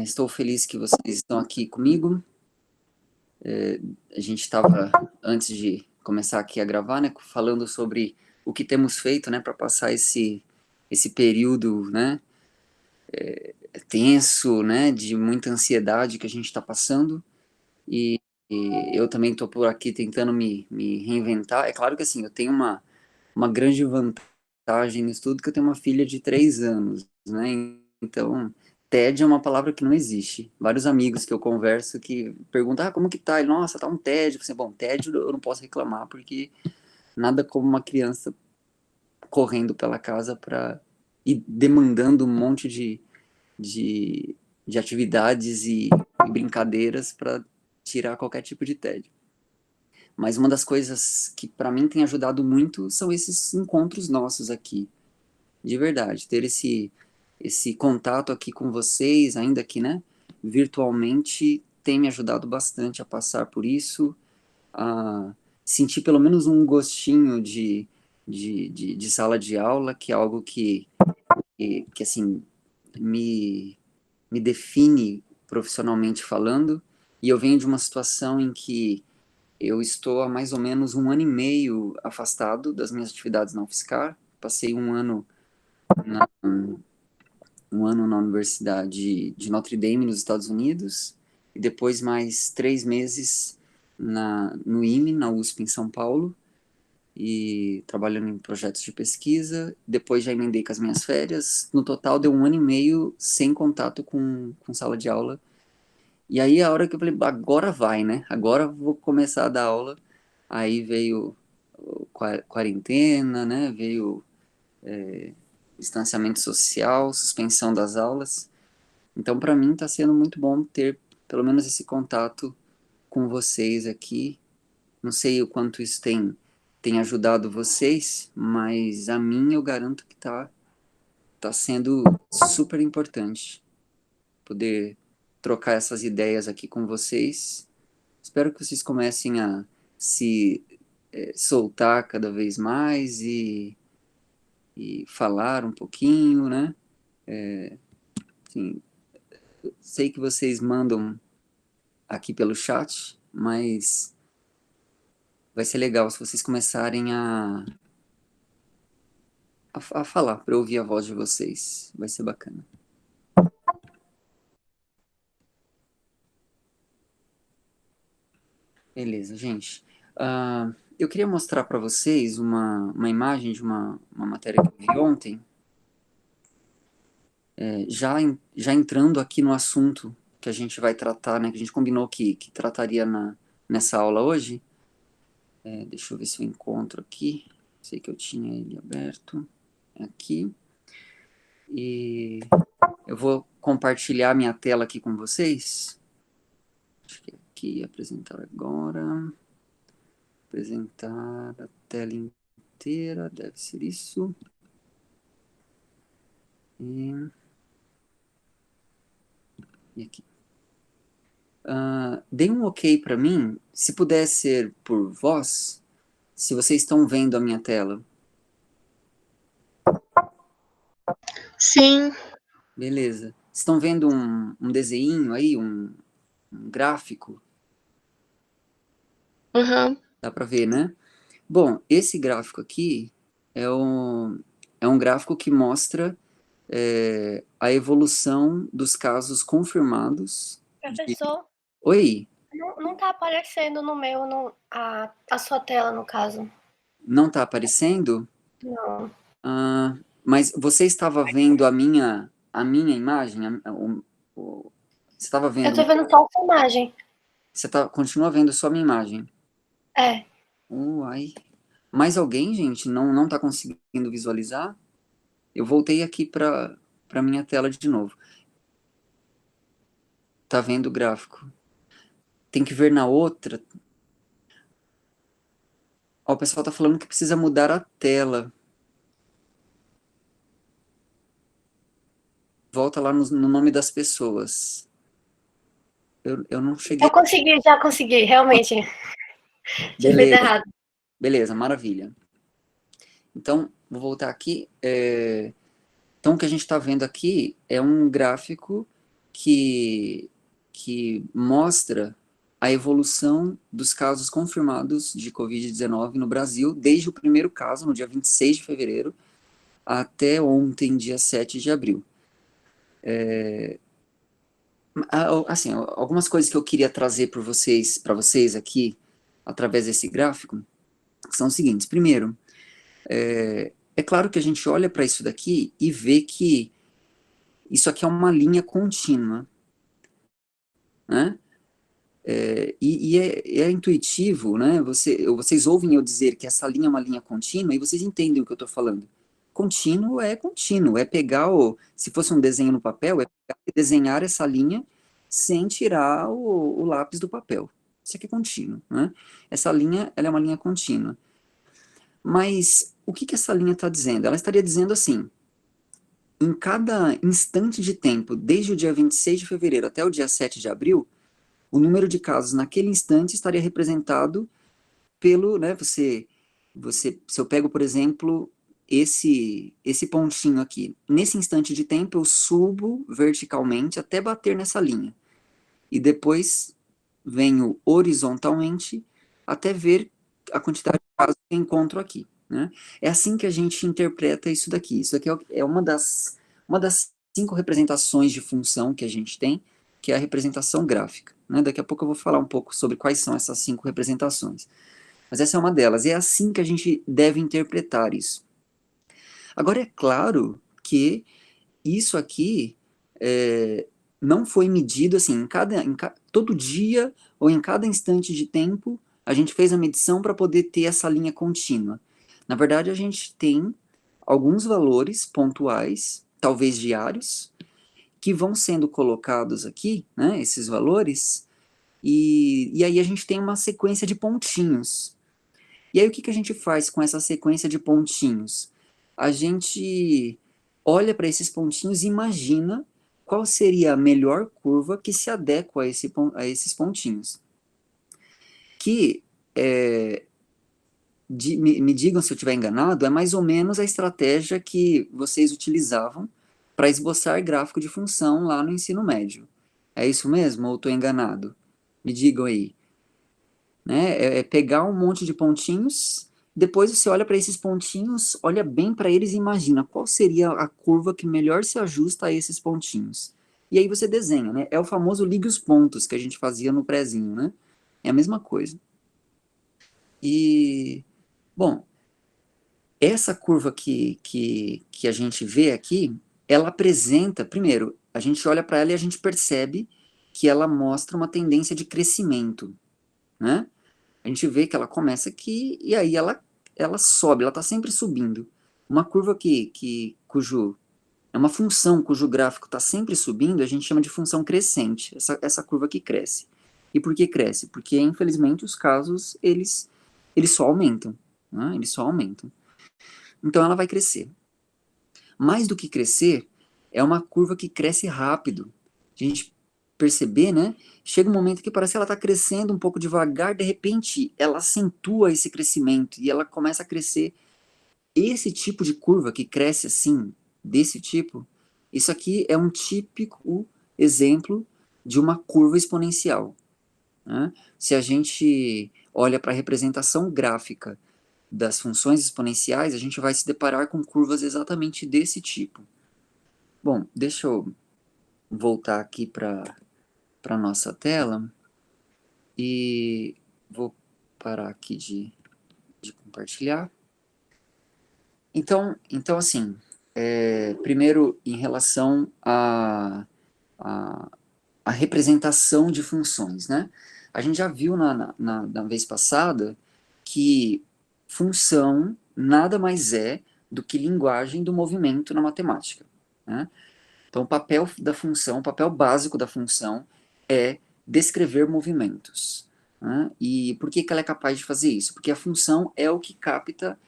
Estou feliz que vocês estão aqui comigo. A gente estava, antes de começar aqui a gravar, né, falando sobre o que temos feito, né, para passar esse período, né, tenso, né, de muita ansiedade que a gente está passando. E eu também estou por aqui tentando me reinventar. É claro que, assim, eu tenho uma grande vantagem nisso tudo, que eu tenho uma filha de 3 anos, né? Então, tédio é uma palavra que não existe. Vários amigos que eu converso que perguntam, como que tá? E, nossa, tá um tédio. Eu falei, bom, tédio eu não posso reclamar, porque nada como uma criança correndo pela casa e demandando um monte de, de atividades e brincadeiras para tirar qualquer tipo de tédio. Mas uma das coisas que para mim tem ajudado muito são esses encontros nossos aqui, de verdade, ter esse contato aqui com vocês, ainda que, né, virtualmente, tem me ajudado bastante a passar por isso, a sentir pelo menos um gostinho de sala de aula, que é algo que assim, me, me define profissionalmente falando, e eu venho de uma situação em que eu estou há mais ou menos 1 ano e meio afastado das minhas atividades na UFSCar. Passei na, um ano na Universidade de Notre Dame, nos Estados Unidos, e depois mais 3 meses no IME, na USP, em São Paulo, e trabalhando em projetos de pesquisa. Depois já emendei com as minhas férias. No total, deu 1 ano e meio sem contato com sala de aula. E aí, a hora que eu falei, agora vai, né? Agora eu vou começar a dar aula. Aí veio quarentena, né? Veio distanciamento social, suspensão das aulas. Então, para mim, está sendo muito bom ter pelo menos esse contato com vocês aqui. Não sei o quanto isso tem ajudado vocês, mas a mim eu garanto que tá sendo super importante poder trocar essas ideias aqui com vocês. Espero que vocês comecem a se soltar cada vez mais e falar um pouquinho, né? Assim, sei que vocês mandam aqui pelo chat, mas vai ser legal se vocês começarem a falar, para eu ouvir a voz de vocês. Vai ser bacana. Beleza, gente. Eu queria mostrar para vocês uma imagem de uma matéria que eu vi ontem, já entrando aqui no assunto que a gente vai tratar, né, que a gente combinou que trataria nessa aula hoje. Deixa eu ver se eu encontro aqui. Sei que eu tinha ele aberto. Aqui. E eu vou compartilhar minha tela aqui com vocês. Acho que é aqui, apresentar agora. Apresentar a tela inteira, deve ser isso. E aqui. Dê um ok para mim, se puder ser por voz, se vocês estão vendo a minha tela. Sim. Beleza. Estão vendo um desenho aí, um gráfico? Uhum. Dá para ver, né? Bom, esse gráfico aqui é um gráfico que mostra a evolução dos casos confirmados. Professor, Oi, não tá aparecendo no meu, a sua tela, no caso. não está aparecendo? Não. Mas você estava vendo a minha imagem? Você estava Eu vendo? tô vendo só essa imagem. Você continua vendo só a minha imagem? É. Uai. Mais alguém, gente, não está conseguindo visualizar? Eu voltei aqui para minha tela de novo. Tá vendo o gráfico? Tem que ver na outra. Ó, o pessoal tá falando que precisa mudar a tela. Volta lá no nome das pessoas. Eu não cheguei. Eu consegui, já consegui, realmente. Tinha feito Beleza, errado. beleza, maravilha. Então, vou voltar aqui. Então, o que a gente está vendo aqui é um gráfico que mostra a evolução dos casos confirmados de Covid-19 no Brasil, desde o primeiro caso, no dia 26 de fevereiro, até ontem, dia 7 de abril. Assim, algumas coisas que eu queria trazer para vocês aqui, através desse gráfico, são os seguintes. Primeiro, é claro que a gente olha para isso daqui e vê que isso aqui é uma linha contínua, né? É intuitivo, né? Vocês ouvem eu dizer que essa linha é uma linha contínua e vocês entendem o que eu estou falando. Contínuo, é pegar se fosse um desenho no papel, é pegar e desenhar essa linha sem tirar o lápis do papel. Isso aqui é contínuo, né? Essa linha, ela é uma linha contínua. Mas o que essa linha está dizendo? Ela estaria dizendo assim, em cada instante de tempo, desde o dia 26 de fevereiro até o dia 7 de abril, o número de casos naquele instante estaria representado pelo, né, se eu pego, por exemplo, esse pontinho aqui, nesse instante de tempo eu subo verticalmente até bater nessa linha, e depois venho horizontalmente até ver a quantidade de casos que eu encontro aqui, né? É assim que a gente interpreta isso daqui. Isso aqui é uma das 5 representações de função que a gente tem, que é a representação gráfica, né? Daqui a pouco eu vou falar um pouco sobre quais são essas 5 representações. Mas essa é uma delas, e é assim que a gente deve interpretar isso. Agora, é claro que isso aqui não foi medido assim, todo dia ou em cada instante de tempo, a gente fez a medição para poder ter essa linha contínua. Na verdade, a gente tem alguns valores pontuais, talvez diários, que vão sendo colocados aqui, né, esses valores, e aí a gente tem uma sequência de pontinhos. E aí o que a gente faz com essa sequência de pontinhos? A gente olha para esses pontinhos e imagina qual seria a melhor curva que se adequa a esses pontinhos. Que, me digam se eu estiver enganado, é mais ou menos a estratégia que vocês utilizavam para esboçar gráfico de função lá no ensino médio. É isso mesmo ou estou enganado? Me digam aí. Né? É pegar um monte de pontinhos, depois você olha para esses pontinhos, olha bem para eles e imagina qual seria a curva que melhor se ajusta a esses pontinhos. E aí você desenha, né? É o famoso ligue os pontos que a gente fazia no prezinho, né? É a mesma coisa. E, bom, essa curva que a gente vê aqui, ela apresenta, primeiro, a gente olha para ela e a gente percebe que ela mostra uma tendência de crescimento, né? A gente vê que ela começa aqui e aí ela sobe, ela está sempre subindo. Uma curva é uma função cujo gráfico está sempre subindo, a gente chama de função crescente, essa curva que cresce. E por que cresce? Porque, infelizmente, os casos, eles só aumentam, né? Eles só aumentam. Então, ela vai crescer. Mais do que crescer, é uma curva que cresce rápido. A gente perceber, né? Chega um momento que parece que ela está crescendo um pouco devagar, de repente ela acentua esse crescimento e ela começa a crescer. Esse tipo de curva que cresce assim, desse tipo, isso aqui é um típico exemplo de uma curva exponencial, né? Se a gente olha para a representação gráfica das funções exponenciais, a gente vai se deparar com curvas exatamente desse tipo. Bom, deixa eu voltar aqui para a nossa tela e vou parar aqui de compartilhar. Então assim, primeiro em relação a representação de funções, né? A gente já viu na vez passada que função nada mais é do que linguagem do movimento na matemática, né? Então, o papel da função, o papel básico da função é descrever movimentos, né? E por que ela é capaz de fazer isso? Porque a função é o que capta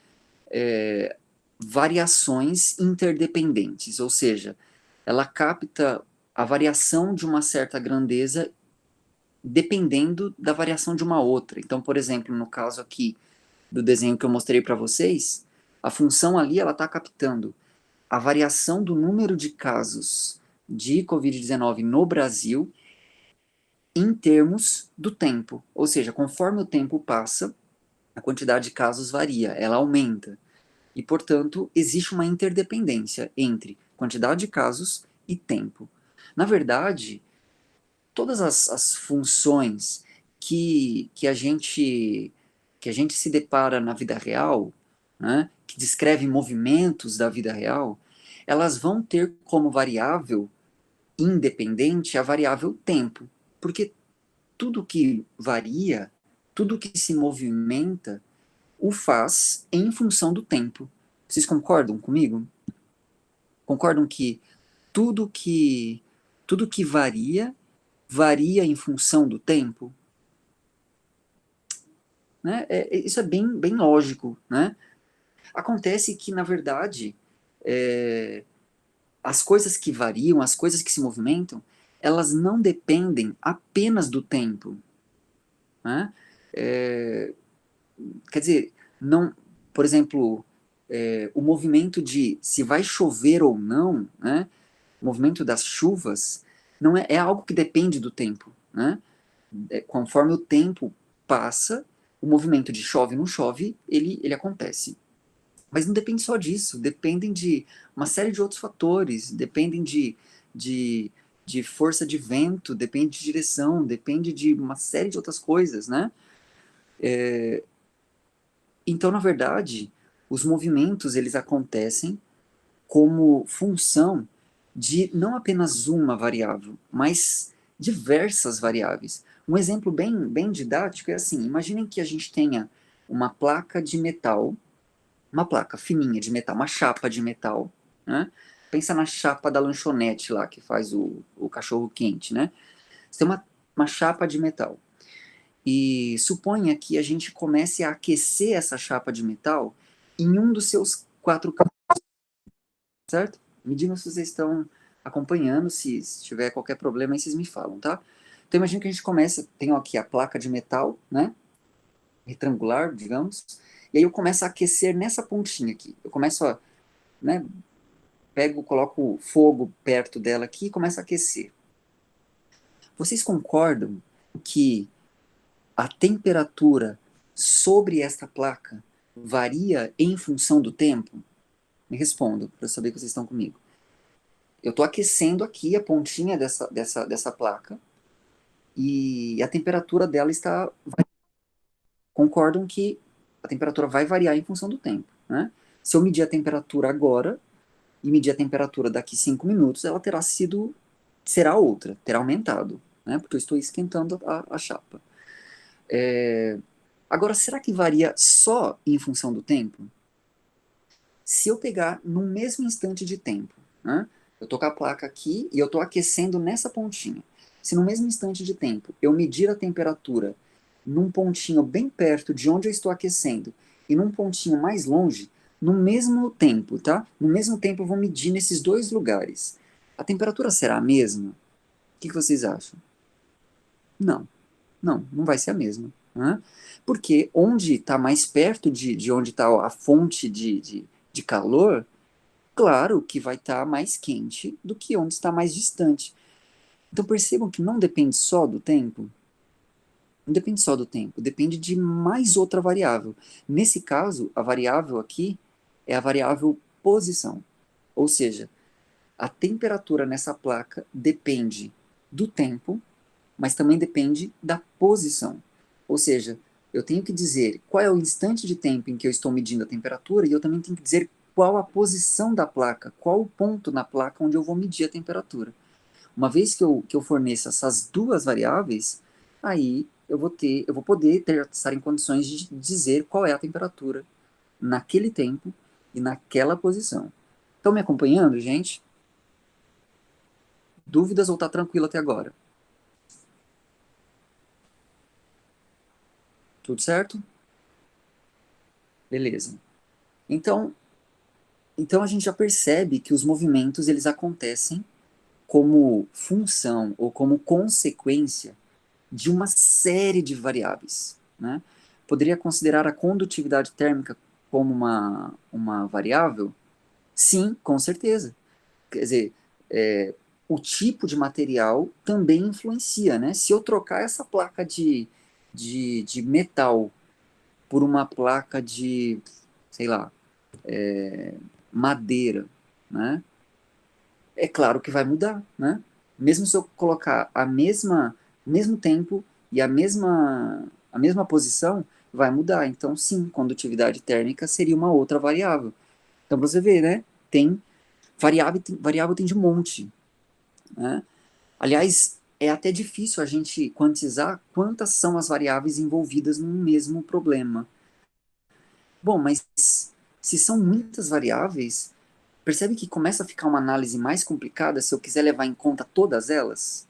variações interdependentes, ou seja, ela capta a variação de uma certa grandeza dependendo da variação de uma outra. Então, por exemplo, no caso aqui do desenho que eu mostrei para vocês, a função ali ela está captando a variação do número de casos de Covid-19 no Brasil em termos do tempo. Ou seja, conforme o tempo passa, a quantidade de casos varia, ela aumenta. E, portanto, existe uma interdependência entre quantidade de casos e tempo. Na verdade, todas as funções que a gente se depara na vida real, né, que descrevem movimentos da vida real, elas vão ter como variável independente a variável tempo, porque tudo que varia, tudo que se movimenta, o faz em função do tempo. Vocês concordam comigo? Concordam que tudo que tudo que varia varia em função do tempo? Né? Isso é bem lógico, né? Acontece que, na verdade, é, as coisas que variam, as coisas que se movimentam, elas não dependem apenas do tempo, né? É, quer dizer, não, por exemplo, o movimento de se vai chover ou não, né? O movimento das chuvas não é algo que depende do tempo, né? Conforme o tempo passa, o movimento de chove ou não chove, ele acontece. Mas não depende só disso, dependem de uma série de outros fatores, dependem de, de força de vento, depende de direção, depende de uma série de outras coisas, né? Então, na verdade, os movimentos, eles acontecem como função de não apenas uma variável, mas diversas variáveis. Um exemplo bem didático é assim: imaginem que a gente tenha uma placa de metal, uma placa fininha de metal, uma chapa de metal, né? Pensa na chapa da lanchonete lá, que faz o cachorro quente, né? Você tem uma chapa de metal. E suponha que a gente comece a aquecer essa chapa de metal em um dos seus quatro cantos, certo? Me digam se vocês estão acompanhando, se tiver qualquer problema aí vocês me falam, tá? Então imagina que a gente começa, tem aqui a placa de metal, né? Retangular, digamos, e aí eu começo a aquecer nessa pontinha aqui. Eu começo a, né, pego, coloco fogo perto dela aqui e começo a aquecer. Vocês concordam que a temperatura sobre esta placa varia em função do tempo? Me respondam, para eu saber que vocês estão comigo. Eu estou aquecendo aqui a pontinha dessa placa e a temperatura dela está. Concordam que a temperatura vai variar em função do tempo, né? Se eu medir a temperatura agora e medir a temperatura daqui 5 minutos, ela será outra, terá aumentado, né? Porque eu estou esquentando a chapa. Agora, será que varia só em função do tempo? Se eu pegar no mesmo instante de tempo, né? Eu estou com a placa aqui e eu estou aquecendo nessa pontinha. Se no mesmo instante de tempo eu medir a temperatura num pontinho bem perto de onde eu estou aquecendo e num pontinho mais longe, no mesmo tempo, tá? No mesmo tempo eu vou medir nesses dois lugares. A temperatura será a mesma? O que vocês acham? Não, não vai ser a mesma, né? Porque onde está mais perto de onde está a fonte de calor, claro que vai estar mais quente do que onde está mais distante. Então percebam que não depende só do tempo. Não depende só do tempo, depende de mais outra variável. Nesse caso, a variável aqui é a variável posição. Ou seja, a temperatura nessa placa depende do tempo, mas também depende da posição. Ou seja, eu tenho que dizer qual é o instante de tempo em que eu estou medindo a temperatura e eu também tenho que dizer qual a posição da placa, qual o ponto na placa onde eu vou medir a temperatura. Uma vez que eu forneça essas duas variáveis, aí eu vou poder estar em condições de dizer qual é a temperatura naquele tempo e naquela posição. Estão me acompanhando, gente? Dúvidas ou está tranquilo até agora? Tudo certo? Beleza. Então, então a gente já percebe que os movimentos eles acontecem como função ou como consequência de uma série de variáveis, né? Poderia considerar a condutividade térmica como uma variável? Sim, com certeza. Quer dizer, é, o tipo de material também influencia, né? Se eu trocar essa placa de metal por uma placa de, sei lá, madeira, né? É claro que vai mudar, né? Mesmo se eu colocar o mesmo tempo e a mesma posição, vai mudar. Então, sim, condutividade térmica seria uma outra variável. Então, pra você ver, né? Tem variável tem de monte, né? Aliás, é até difícil a gente quantizar quantas são as variáveis envolvidas num mesmo problema. Bom, mas se são muitas variáveis, percebe que começa a ficar uma análise mais complicada se eu quiser levar em conta todas elas,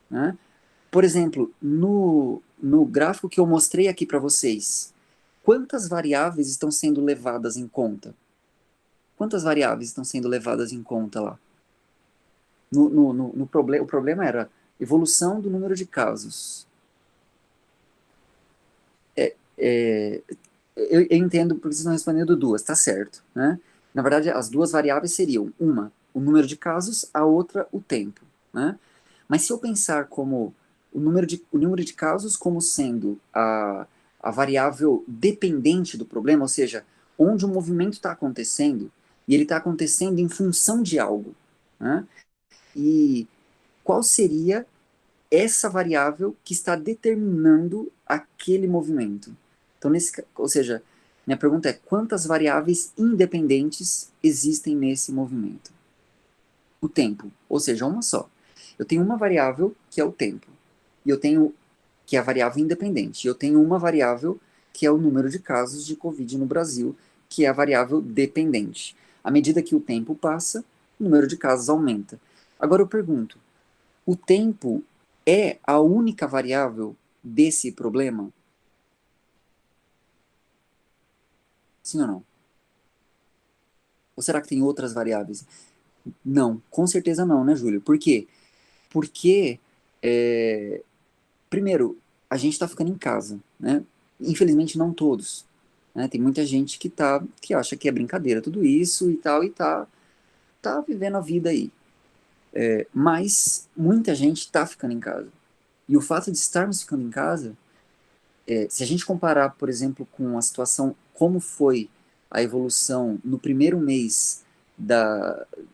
né? Por exemplo, no gráfico que eu mostrei aqui para vocês, quantas variáveis estão sendo levadas em conta? Quantas variáveis estão sendo levadas em conta lá? O problema era evolução do número de casos. É, eu entendo porque vocês estão respondendo duas, tá certo, né? Na verdade, as duas variáveis seriam uma, o número de casos, a outra, o tempo, né? Mas se eu pensar como o número de casos como sendo a variável dependente do problema, ou seja, onde o movimento está acontecendo, e ele está acontecendo em função de algo, né? E qual seria essa variável que está determinando aquele movimento? Então, ou seja, minha pergunta é: quantas variáveis independentes existem nesse movimento? O tempo, ou seja, uma só. Eu tenho uma variável que é o tempo, e eu tenho que é a variável independente. E eu tenho uma variável que é o número de casos de Covid no Brasil, que é a variável dependente. À medida que o tempo passa, o número de casos aumenta. Agora eu pergunto: o tempo é a única variável desse problema? Sim ou não? Ou será que tem outras variáveis? Não, com certeza não, né, Júlio? Por quê? Porque, é, primeiro, a gente está ficando em casa, né? Infelizmente, não todos. Né? Tem muita gente que acha que é brincadeira tudo isso e tá vivendo a vida aí. Mas muita gente está ficando em casa. E o fato de estarmos ficando em casa, se a gente comparar, por exemplo, com a situação, como foi a evolução no primeiro mês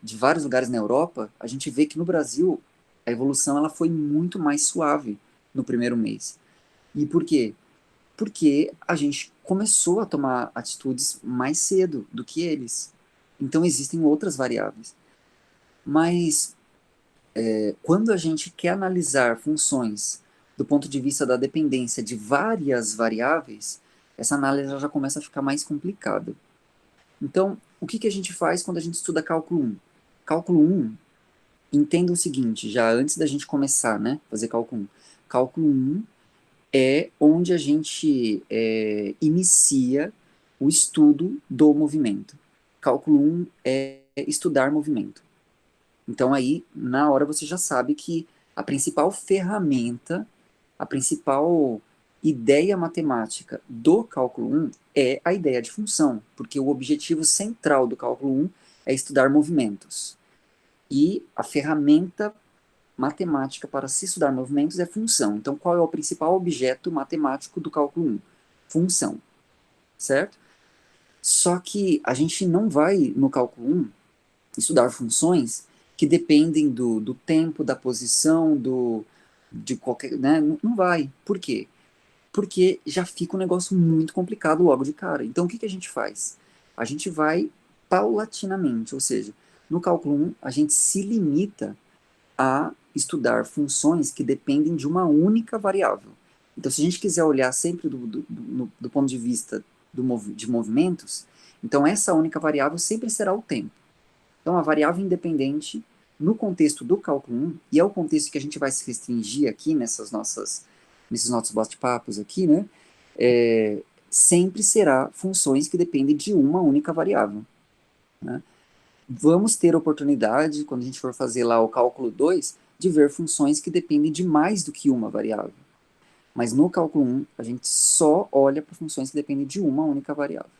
de vários lugares na Europa, a gente vê que no Brasil a evolução ela foi muito mais suave no primeiro mês. E por quê? Porque a gente começou a tomar atitudes mais cedo do que eles. Então existem outras variáveis. Mas quando a gente quer analisar funções do ponto de vista da dependência de várias variáveis, essa análise já começa a ficar mais complicada. Então, o que a gente faz quando a gente estuda cálculo 1? Cálculo 1, entenda o seguinte, já antes da gente começar, né, fazer cálculo 1. Cálculo 1 é onde a gente inicia o estudo do movimento. Cálculo 1 é estudar movimento. Então aí, na hora você já sabe que a principal ferramenta, a principal ideia matemática do cálculo 1 é a ideia de função, porque o objetivo central do cálculo 1 é estudar movimentos. E a ferramenta matemática para se estudar movimentos é função. Então, qual é o principal objeto matemático do cálculo 1? Função, certo? Só que a gente não vai, no cálculo 1, estudar funções que dependem do tempo, da posição, de qualquer. Né? Não vai. Por quê? Porque já fica um negócio muito complicado logo de cara. Então, o que a gente faz? A gente vai paulatinamente, ou seja, no cálculo 1, a gente se limita a estudar funções que dependem de uma única variável. Então, se a gente quiser olhar sempre do ponto de vista de movimentos, então essa única variável sempre será o tempo. Então, a variável independente, no contexto do cálculo 1, e é o contexto que a gente vai se restringir aqui nesses nossos bate-papos aqui, né? Sempre será funções que dependem de uma única variável. Né? Vamos ter oportunidade, quando a gente for fazer lá o cálculo 2, de ver funções que dependem de mais do que uma variável. Mas no cálculo 1, a gente só olha para funções que dependem de uma única variável,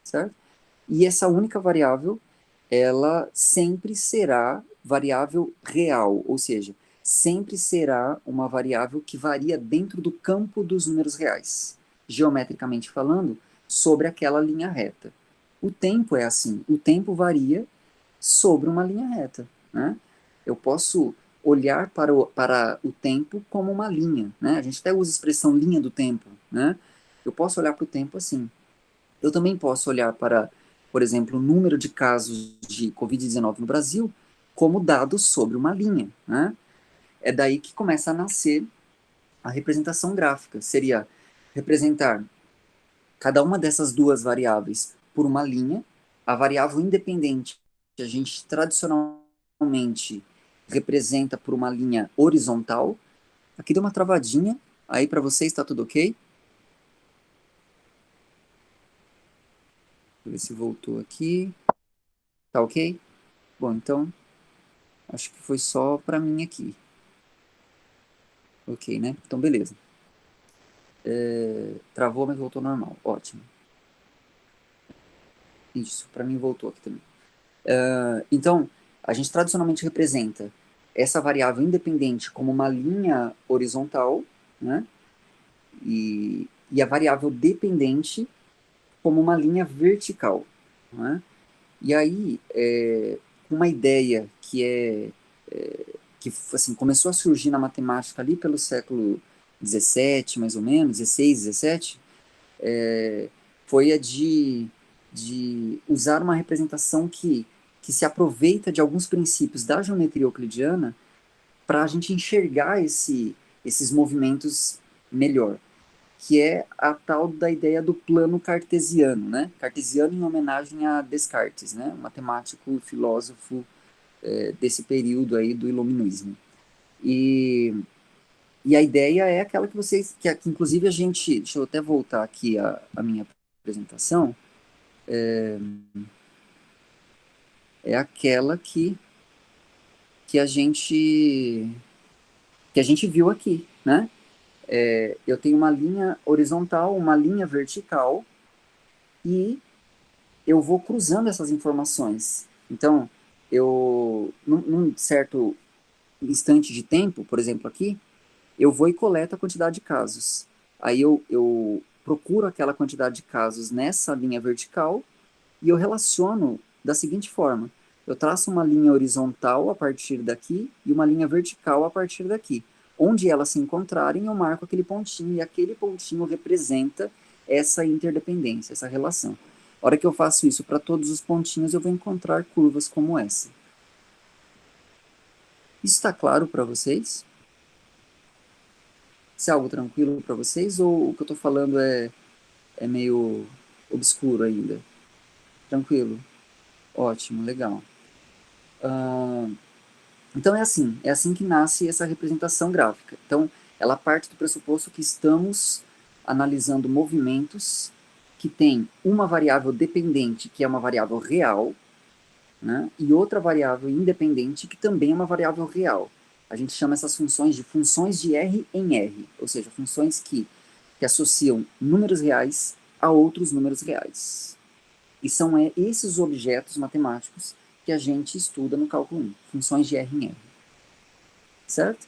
certo? E essa única variável ela sempre será variável real, ou seja, sempre será uma variável que varia dentro do campo dos números reais, geometricamente falando, sobre aquela linha reta. O tempo é assim, o tempo varia sobre uma linha reta, né? Eu posso olhar para o tempo como uma linha, né? A gente até usa a expressão linha do tempo, né? Eu posso olhar para o tempo assim. Eu também posso olhar para, por exemplo, o número de casos de Covid-19 no Brasil como dados sobre uma linha, né? É daí que começa a nascer a representação gráfica. Seria representar cada uma dessas duas variáveis por uma linha, a variável independente que a gente tradicionalmente representa por uma linha horizontal. Aqui deu uma travadinha, aí para vocês está tudo ok? Deixa eu ver se voltou aqui. Tá ok? Bom, então acho que foi só para mim aqui. Ok, né? Então beleza. Travou, mas voltou normal. Ótimo. Isso, para mim voltou aqui também. Então, a gente tradicionalmente representa essa variável independente como uma linha horizontal, né? E a variável dependente como uma linha vertical, né? E aí, uma ideia que assim, começou a surgir na matemática ali pelo século 17, mais ou menos, 16, 17, foi a de usar uma representação que se aproveita de alguns princípios da geometria euclidiana para a gente enxergar esses movimentos melhor, que é a tal da ideia do plano cartesiano, né? Cartesiano em homenagem a Descartes, né? Um matemático e filósofo desse período aí do iluminismo. E, e a ideia é aquela que vocês, que inclusive a gente, deixa eu até voltar aqui a minha apresentação, é aquela que a gente que a gente viu aqui, né? Eu tenho uma linha horizontal, uma linha vertical e eu vou cruzando essas informações. Então, num certo instante de tempo, por exemplo aqui, eu vou e coleto a quantidade de casos. Aí eu procuro aquela quantidade de casos nessa linha vertical e eu relaciono da seguinte forma. Eu traço uma linha horizontal a partir daqui e uma linha vertical a partir daqui. Onde elas se encontrarem, eu marco aquele pontinho e aquele pontinho representa essa interdependência, essa relação. A hora que eu faço isso para todos os pontinhos, eu vou encontrar curvas como essa. Isso está claro para vocês? Isso é algo tranquilo para vocês ou o que eu estou falando é meio obscuro ainda? Tranquilo? Ótimo, legal. Então é assim que nasce essa representação gráfica. Então, ela parte do pressuposto que estamos analisando movimentos que têm uma variável dependente, que é uma variável real, né, e outra variável independente, que também é uma variável real. A gente chama essas funções de funções de R em R, ou seja, funções que associam números reais a outros números reais. E são esses objetos matemáticos que a gente estuda no cálculo 1, funções de R em R. Certo?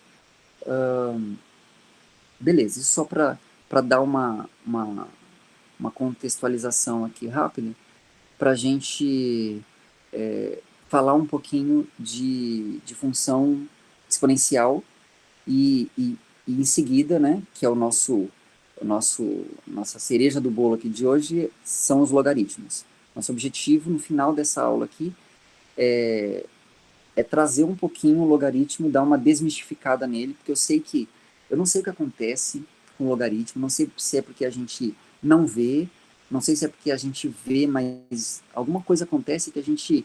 Beleza, isso só para dar uma contextualização aqui rápida, para a gente falar um pouquinho de função exponencial e em seguida, né, que é nossa cereja do bolo aqui de hoje, são os logaritmos. Nosso objetivo no final dessa aula aqui é trazer um pouquinho o logaritmo, dar uma desmistificada nele, porque eu não sei o que acontece com o logaritmo, não sei se é porque a gente não vê, não sei se é porque a gente vê, mas alguma coisa acontece que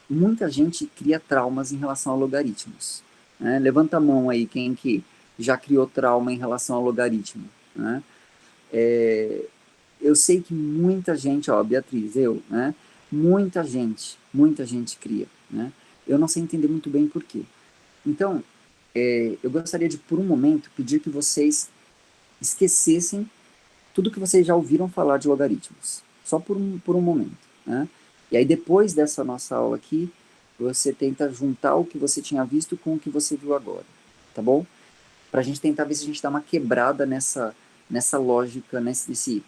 muita gente cria traumas em relação a logaritmos. Né? Levanta a mão aí quem que já criou trauma em relação ao logaritmo. Né? Eu sei que muita gente, ó, Beatriz, né? Muita gente cria, né? Eu não sei entender muito bem por quê. Então, eu gostaria de, por um momento, pedir que vocês esquecessem tudo que vocês já ouviram falar de logaritmos. Só por um momento, né? E aí depois dessa nossa aula aqui, você tenta juntar o que você tinha visto com o que você viu agora, tá bom? Para a gente tentar ver se a gente dá uma quebrada nessa lógica, nesse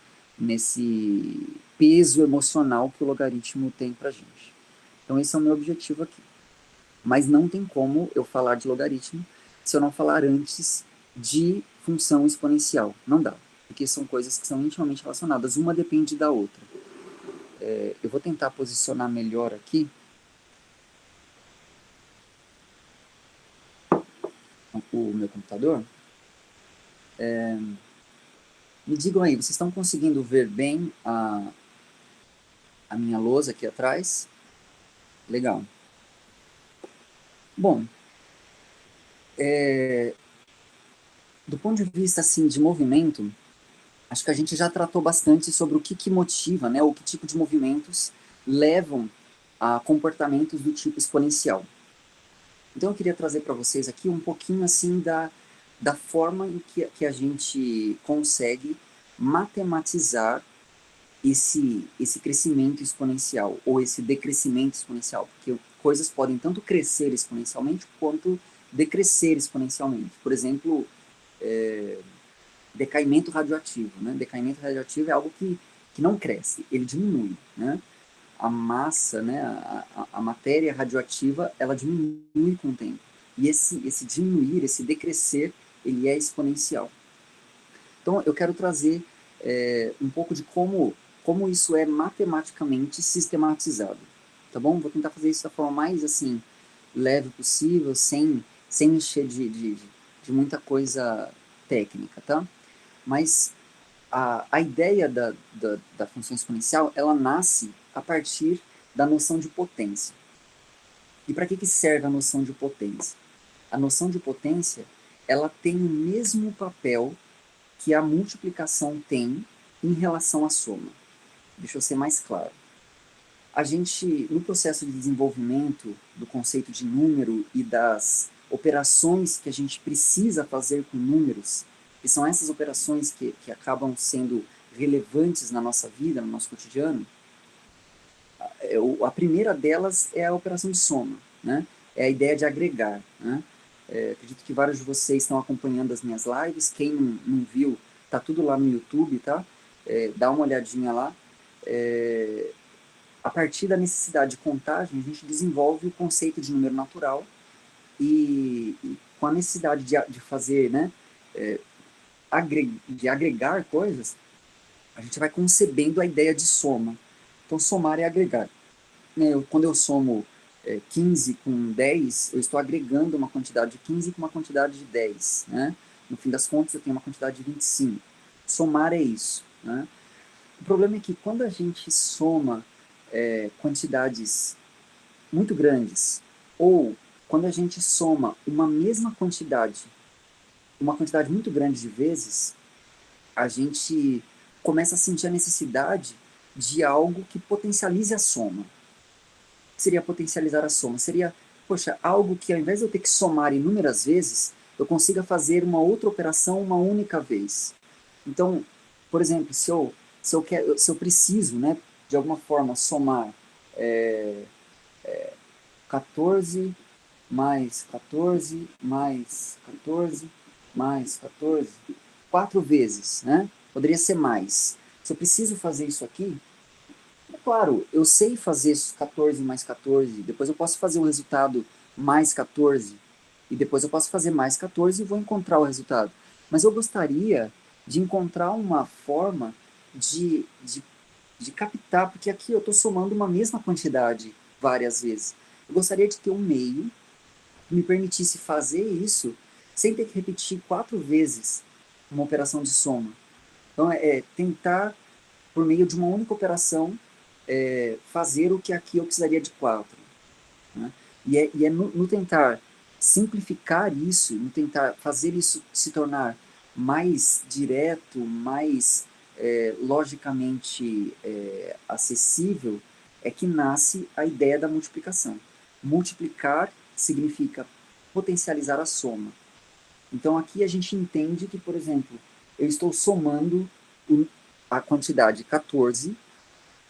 peso emocional que o logaritmo tem para a gente. Então esse é o meu objetivo aqui. Mas não tem como eu falar de logaritmo se eu não falar antes de função exponencial. Não dá, porque são coisas que são intimamente relacionadas, uma depende da outra. Eu vou tentar posicionar melhor aqui o meu computador. Me digam aí, vocês estão conseguindo ver bem a minha lousa aqui atrás? Legal. Bom, do ponto de vista assim, de movimento, acho que a gente já tratou bastante sobre o que motiva, né, ou que tipo de movimentos levam a comportamentos do tipo exponencial. Então eu queria trazer para vocês aqui um pouquinho assim da forma em que a gente consegue matematizar esse crescimento exponencial ou esse decrescimento exponencial, porque coisas podem tanto crescer exponencialmente quanto decrescer exponencialmente. Por exemplo, decaimento radioativo. Né? Decaimento radioativo é algo que não cresce, ele diminui. Né? A massa, né, a matéria radioativa, ela diminui com o tempo. E esse diminuir, esse decrescer, ele é exponencial. Então, eu quero trazer um pouco de como isso é matematicamente sistematizado. Tá bom? Vou tentar fazer isso da forma mais, assim, leve possível, sem encher de muita coisa técnica, tá? Mas a ideia da função exponencial, ela nasce a partir da noção de potência. E para que serve a noção de potência? A noção de potência, ela tem o mesmo papel que a multiplicação tem em relação à soma. Deixa eu ser mais claro. A gente, no processo de desenvolvimento do conceito de número e das operações que a gente precisa fazer com números, que são essas operações que acabam sendo relevantes na nossa vida, no nosso cotidiano, a primeira delas é a operação de soma, né? É a ideia de agregar. Né? Acredito que vários de vocês estão acompanhando as minhas lives. Quem não viu, tá tudo lá no YouTube, tá? Dá uma olhadinha lá. A partir da necessidade de contagem, a gente desenvolve o conceito de número natural e com a necessidade de fazer, né, de agregar coisas, a gente vai concebendo a ideia de soma. Então, somar é agregar. Quando eu somo 15 com 10, eu estou agregando uma quantidade de 15 com uma quantidade de 10. Né? No fim das contas, eu tenho uma quantidade de 25. Somar é isso. Né? O problema é que quando a gente soma quantidades muito grandes, ou quando a gente soma uma quantidade muito grande de vezes, a gente começa a sentir a necessidade de algo que potencialize a soma. O que seria potencializar a soma? Seria, poxa, algo que ao invés de eu ter que somar inúmeras vezes, eu consiga fazer uma outra operação uma única vez. Então, por exemplo, se eu preciso, né, de alguma forma, somar 14 mais 14 mais 14 mais 14, 4 vezes, né? Poderia ser mais. Se eu preciso fazer isso aqui, é claro, eu sei fazer 14 mais 14, depois eu posso fazer o resultado mais 14, e depois eu posso fazer mais 14 e vou encontrar o resultado. Mas eu gostaria de encontrar uma forma de, de, de captar, porque aqui eu estou somando uma mesma quantidade várias vezes. Eu gostaria de ter um meio que me permitisse fazer isso sem ter que repetir 4 vezes uma operação de soma. Então, tentar, por meio de uma única operação, fazer o que aqui eu precisaria de 4. Né? E é no tentar simplificar isso, no tentar fazer isso se tornar mais direto, mais logicamente acessível, é que nasce a ideia da multiplicação. Multiplicar significa potencializar a soma. Então aqui a gente entende que, por exemplo, eu estou somando a quantidade 14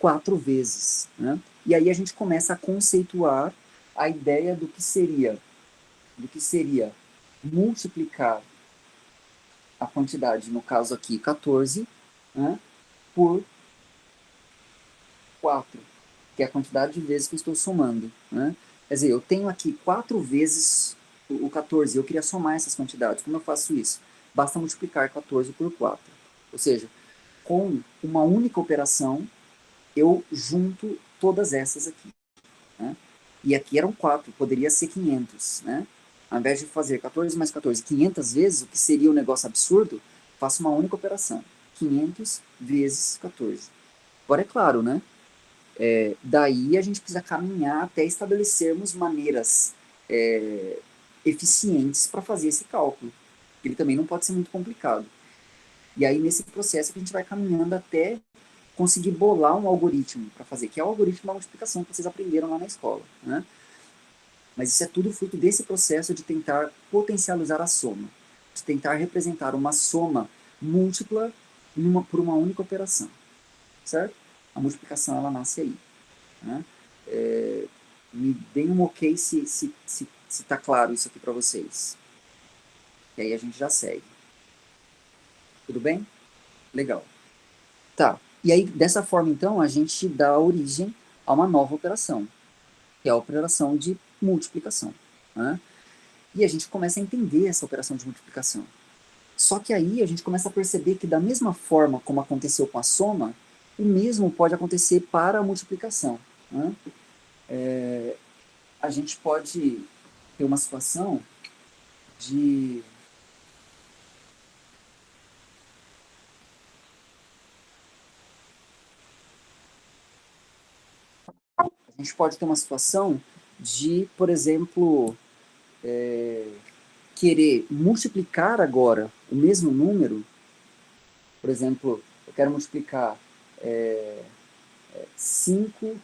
4 vezes, né? E aí a gente começa a conceituar a ideia do que seria multiplicar a quantidade, no caso aqui 14, né, por 4, que é a quantidade de vezes que eu estou somando, né? Quer dizer, eu tenho aqui 4 vezes o 14, eu queria somar essas quantidades. Como eu faço isso? Basta multiplicar 14 por 4. Ou seja, com uma única operação, eu junto todas essas aqui, né? E aqui eram 4, poderia ser 500, né? Ao invés de fazer 14 mais 14 500 vezes, o que seria um negócio absurdo, faço uma única operação. 500 vezes 14. Agora é claro, né? Daí a gente precisa caminhar até estabelecermos maneiras eficientes para fazer esse cálculo. Ele também não pode ser muito complicado. E aí, nesse processo, que a gente vai caminhando até conseguir bolar um algoritmo para fazer, que é o algoritmo da multiplicação que vocês aprenderam lá na escola, né? Mas isso é tudo fruto desse processo de tentar potencializar a soma, de tentar representar uma soma múltipla por uma única operação, certo? A multiplicação, ela nasce aí, né? Me deem um ok se tá claro isso aqui para vocês. E aí a gente já segue. Tudo bem? Legal. Tá. E aí, dessa forma, então, a gente dá origem a uma nova operação, que é a operação de multiplicação, né? E a gente começa a entender essa operação de multiplicação. Só que aí a gente começa a perceber que da mesma forma como aconteceu com a soma, o mesmo pode acontecer para a multiplicação, né? A gente pode ter uma situação de... A gente pode ter uma situação de, por exemplo, querer multiplicar agora o mesmo número. Por exemplo, eu quero multiplicar 5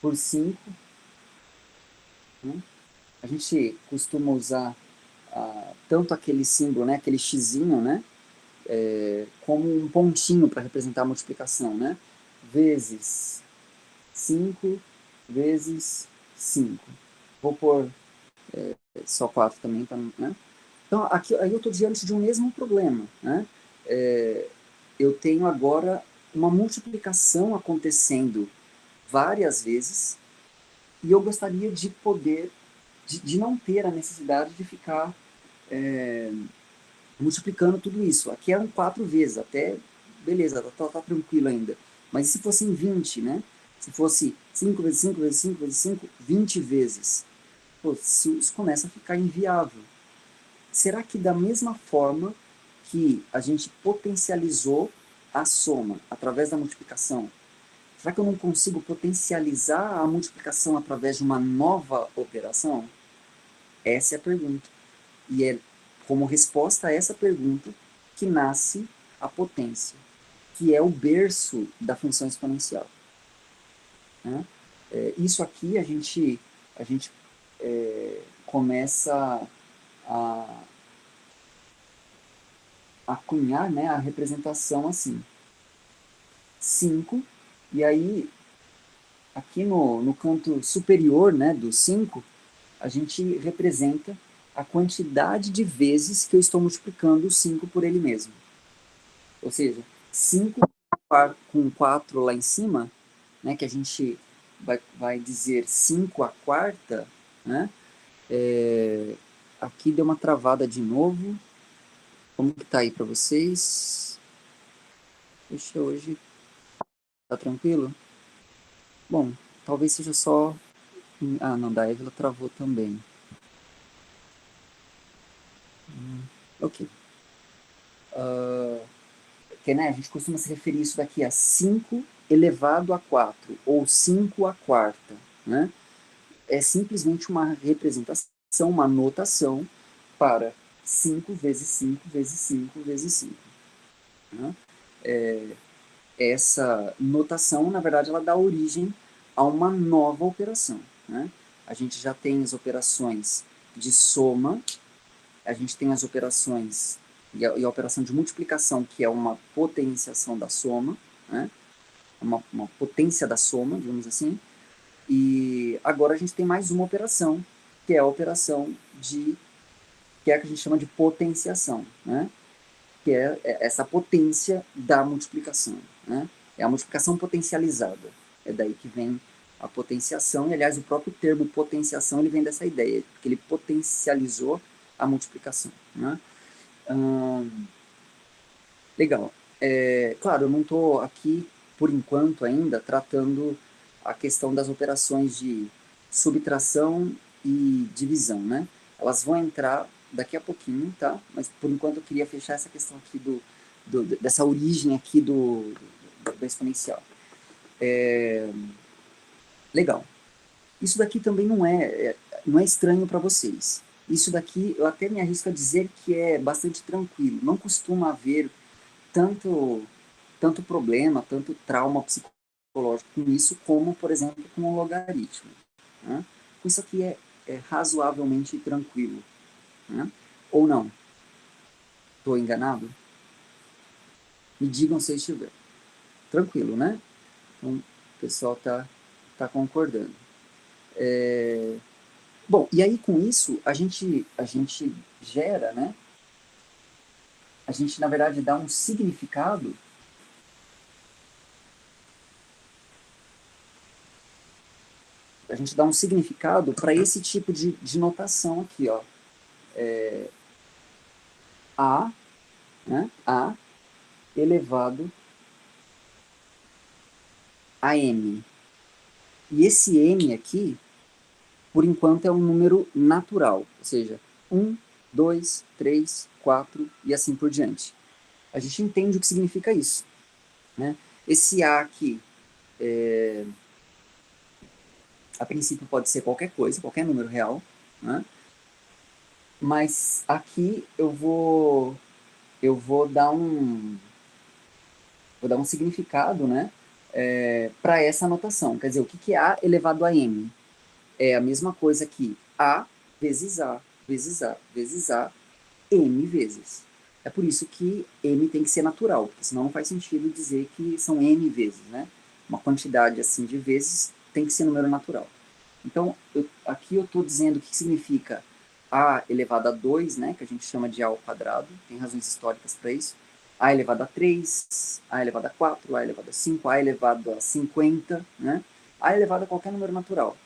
por 5, né? A gente costuma usar tanto aquele símbolo, né, aquele xizinho, né, como um pontinho para representar a multiplicação, né? Vezes 5 vezes 5. Vou pôr só 4 também, né? Então, aqui, aí eu estou diante de um mesmo problema, né? Eu tenho agora uma multiplicação acontecendo várias vezes e eu gostaria de poder, de não ter a necessidade de ficar multiplicando tudo isso. Aqui eram 4 vezes, até, beleza, tá tranquilo ainda. Mas e se fossem 20, né? Se fosse 5 vezes 5 vezes 5 vezes 5, 20 vezes. Pô, isso começa a ficar inviável. Será que da mesma forma que a gente potencializou a soma através da multiplicação, será que eu não consigo potencializar a multiplicação através de uma nova operação? Essa é a pergunta. E é como resposta a essa pergunta que nasce a potência, que é o berço da função exponencial, né? Isso aqui a gente começa a cunhar, né, a representação assim. 5, e aí aqui no canto superior, né, do 5, a gente representa a quantidade de vezes que eu estou multiplicando o 5 por ele mesmo. Ou seja, 5 com 4 lá em cima, né, que a gente vai dizer 5 à quarta, né? Aqui deu uma travada de novo. Como que tá aí para vocês? Puxa, hoje tá tranquilo? Bom, talvez seja só... Ah, não, da Évila travou também. Ok. Porque, né, a gente costuma se referir isso daqui a 5 elevado a 4, ou 5 à quarta, né? É simplesmente uma representação, uma notação para 5 vezes 5 vezes 5 vezes 5, né? Essa notação, na verdade, ela dá origem a uma nova operação, né? A gente já tem as operações de soma, a gente tem as operações e a operação de multiplicação, que é uma potenciação da soma, né? uma potência da soma, digamos assim, e agora a gente tem mais uma operação, que é a operação que é a que a gente chama de potenciação, né? Que é essa potência da multiplicação, né? É a multiplicação potencializada. É daí que vem a potenciação, e aliás o próprio termo potenciação ele vem dessa ideia, porque ele potencializou a multiplicação, né? Legal. Claro, eu não estou aqui, por enquanto ainda, tratando a questão das operações de subtração e divisão, né? Elas vão entrar daqui a pouquinho, tá? Mas por enquanto eu queria fechar essa questão aqui dessa origem aqui do exponencial. Legal. Isso daqui também não é estranho para vocês. Isso daqui eu até me arrisco a dizer que é bastante tranquilo. Não costuma haver tanto problema, tanto trauma psicológico com isso, como, por exemplo, com o logaritmo. Né? Isso aqui é razoavelmente tranquilo. Né? Ou não? Estou enganado? Me digam se eu estiver. Tranquilo, né? Então, o pessoal tá concordando. Bom, e aí com isso, a gente gera, né? A gente, na verdade, dá um significado. A gente dá um significado para esse tipo de notação aqui, ó. A, né? A elevado a m. E esse m aqui, por enquanto, é um número natural, ou seja, 1, 2, 3, 4 e assim por diante. A gente entende o que significa isso. Né? Esse A aqui, a princípio pode ser qualquer coisa, qualquer número real, né? Mas aqui eu vou dar um significado, né, para essa notação. Quer dizer, o que é A elevado a M? É a mesma coisa que A vezes A, vezes A, vezes A, M vezes. É por isso que M tem que ser natural, porque senão não faz sentido dizer que são M vezes, né? Uma quantidade assim de vezes tem que ser número natural. Então, aqui eu estou dizendo o que significa A elevado a 2, né, que a gente chama de A ao quadrado, tem razões históricas para isso. A elevado a 3, A elevado a 4, A elevado a 5, A elevado a 50, né? A elevado a qualquer número natural.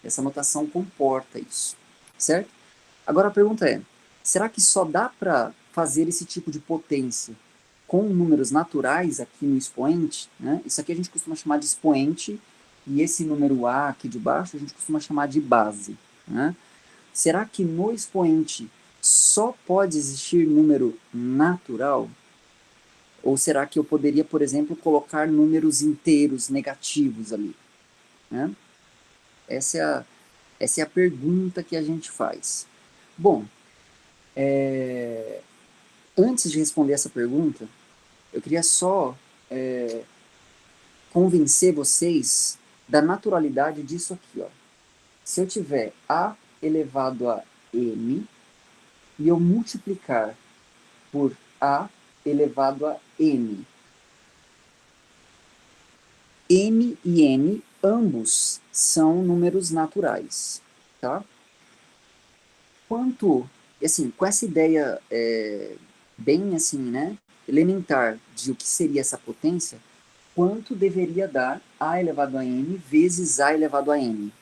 Essa notação comporta isso, certo? Agora a pergunta é, será que só dá para fazer esse tipo de potência com números naturais aqui no expoente? Né? Isso aqui a gente costuma chamar de expoente, e esse número A aqui de baixo a gente costuma chamar de base. Né? Será que no expoente só pode existir número natural? Ou será que eu poderia, por exemplo, colocar números inteiros negativos ali? Né? Essa é a pergunta que a gente faz. Bom, antes de responder essa pergunta, eu queria só convencer vocês da naturalidade disso aqui. Ó. Se eu tiver A elevado a M e eu multiplicar por A elevado a M, M e N, ambos são números naturais. Tá? Assim, com essa ideia bem assim, né, elementar de o que seria essa potência, quanto deveria dar A elevado a M vezes A elevado a M?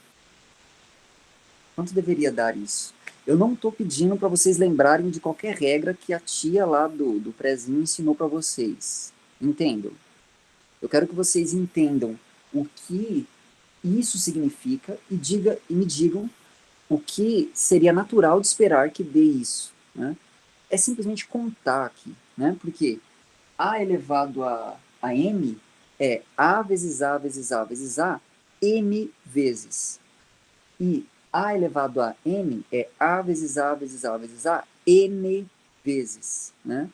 Quanto deveria dar isso? Eu não estou pedindo para vocês lembrarem de qualquer regra que a tia lá do prézinho ensinou para vocês. Entendam? Eu quero que vocês entendam o que isso significa e me digam o que seria natural de esperar que dê isso. Né? É simplesmente contar aqui, né? Porque A elevado a M é A vezes A vezes A vezes A, M vezes. E A elevado a M é A vezes A vezes A vezes A, N vezes. Né?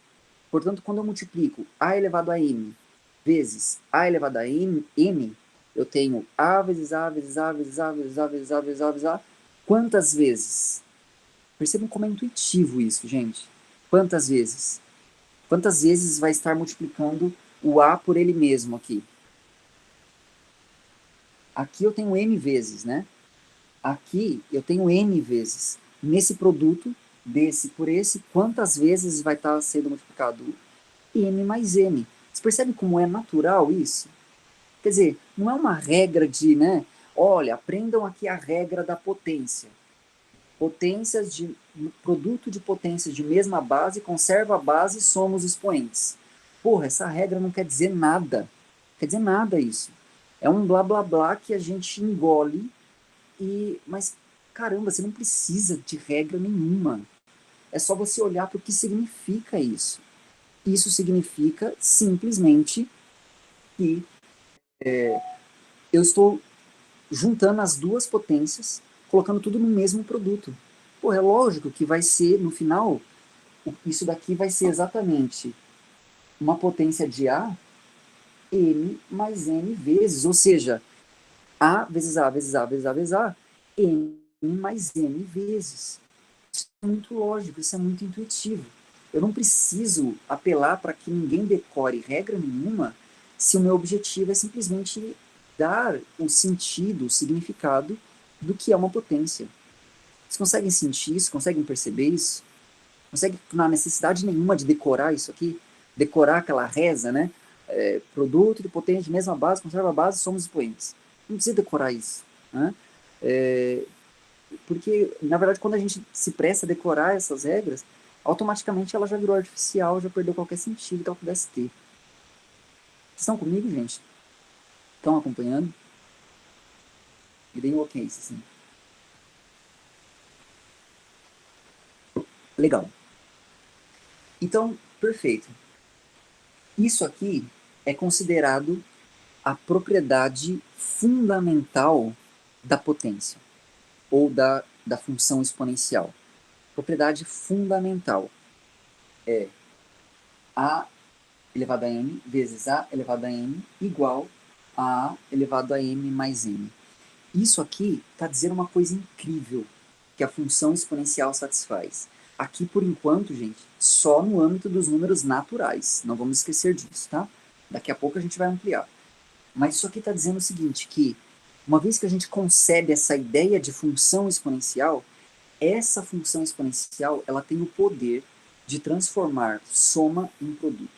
Portanto, quando eu multiplico A elevado a M vezes A elevado a M, eu tenho A vezes A vezes A vezes A vezes A vezes A vezes A vezes A. Quantas vezes? Percebam como é intuitivo isso, gente. Quantas vezes? Quantas vezes vai estar multiplicando o A por ele mesmo aqui? Aqui eu tenho n vezes, né? Aqui eu tenho n vezes. Nesse produto, desse por esse, quantas vezes vai estar sendo multiplicado? N mais n. Você percebe como é natural isso? Quer dizer, não é uma regra de, né? Olha, aprendam aqui a regra da potência. Potências de produto de potências de mesma base, conserva a base, somos expoentes. Porra, essa regra não quer dizer nada. Não quer dizer nada isso. É um blá blá blá que a gente engole mas caramba, você não precisa de regra nenhuma. É só você olhar para o que significa isso. Isso significa simplesmente que eu estou juntando as duas potências, colocando tudo no mesmo produto. Pô, é lógico que vai ser, no final, isso daqui vai ser exatamente uma potência de A, M mais N vezes, ou seja, A vezes A vezes A vezes A vezes A, N mais N vezes. Isso é muito lógico, isso é muito intuitivo. Eu não preciso apelar para que ninguém decore regra nenhuma se o meu objetivo é simplesmente dar o sentido, o significado do que é uma potência. Vocês conseguem sentir isso? Conseguem perceber isso? Conseguem, não há necessidade nenhuma de decorar isso aqui? Decorar aquela reza, né? Produto de potência de mesma base, conserva a base, somos expoentes. Não precisa decorar isso. Né? Porque, na verdade, quando a gente se presta a decorar essas regras, automaticamente ela já virou artificial, já perdeu qualquer sentido que ela pudesse ter. Vocês estão comigo, gente? Estão acompanhando? Me deem um ok, sim. Legal. Então, perfeito. Isso aqui é considerado a propriedade fundamental da potência, ou da função exponencial. Propriedade fundamental é A elevado a n vezes A elevado a n igual a A elevado a m mais n. Isso aqui está dizendo uma coisa incrível que a função exponencial satisfaz. Aqui, por enquanto, gente, só no âmbito dos números naturais. Não vamos esquecer disso, tá? Daqui a pouco a gente vai ampliar. Mas isso aqui está dizendo o seguinte, que uma vez que a gente concebe essa ideia de função exponencial, essa função exponencial ela tem o poder de transformar soma em produto.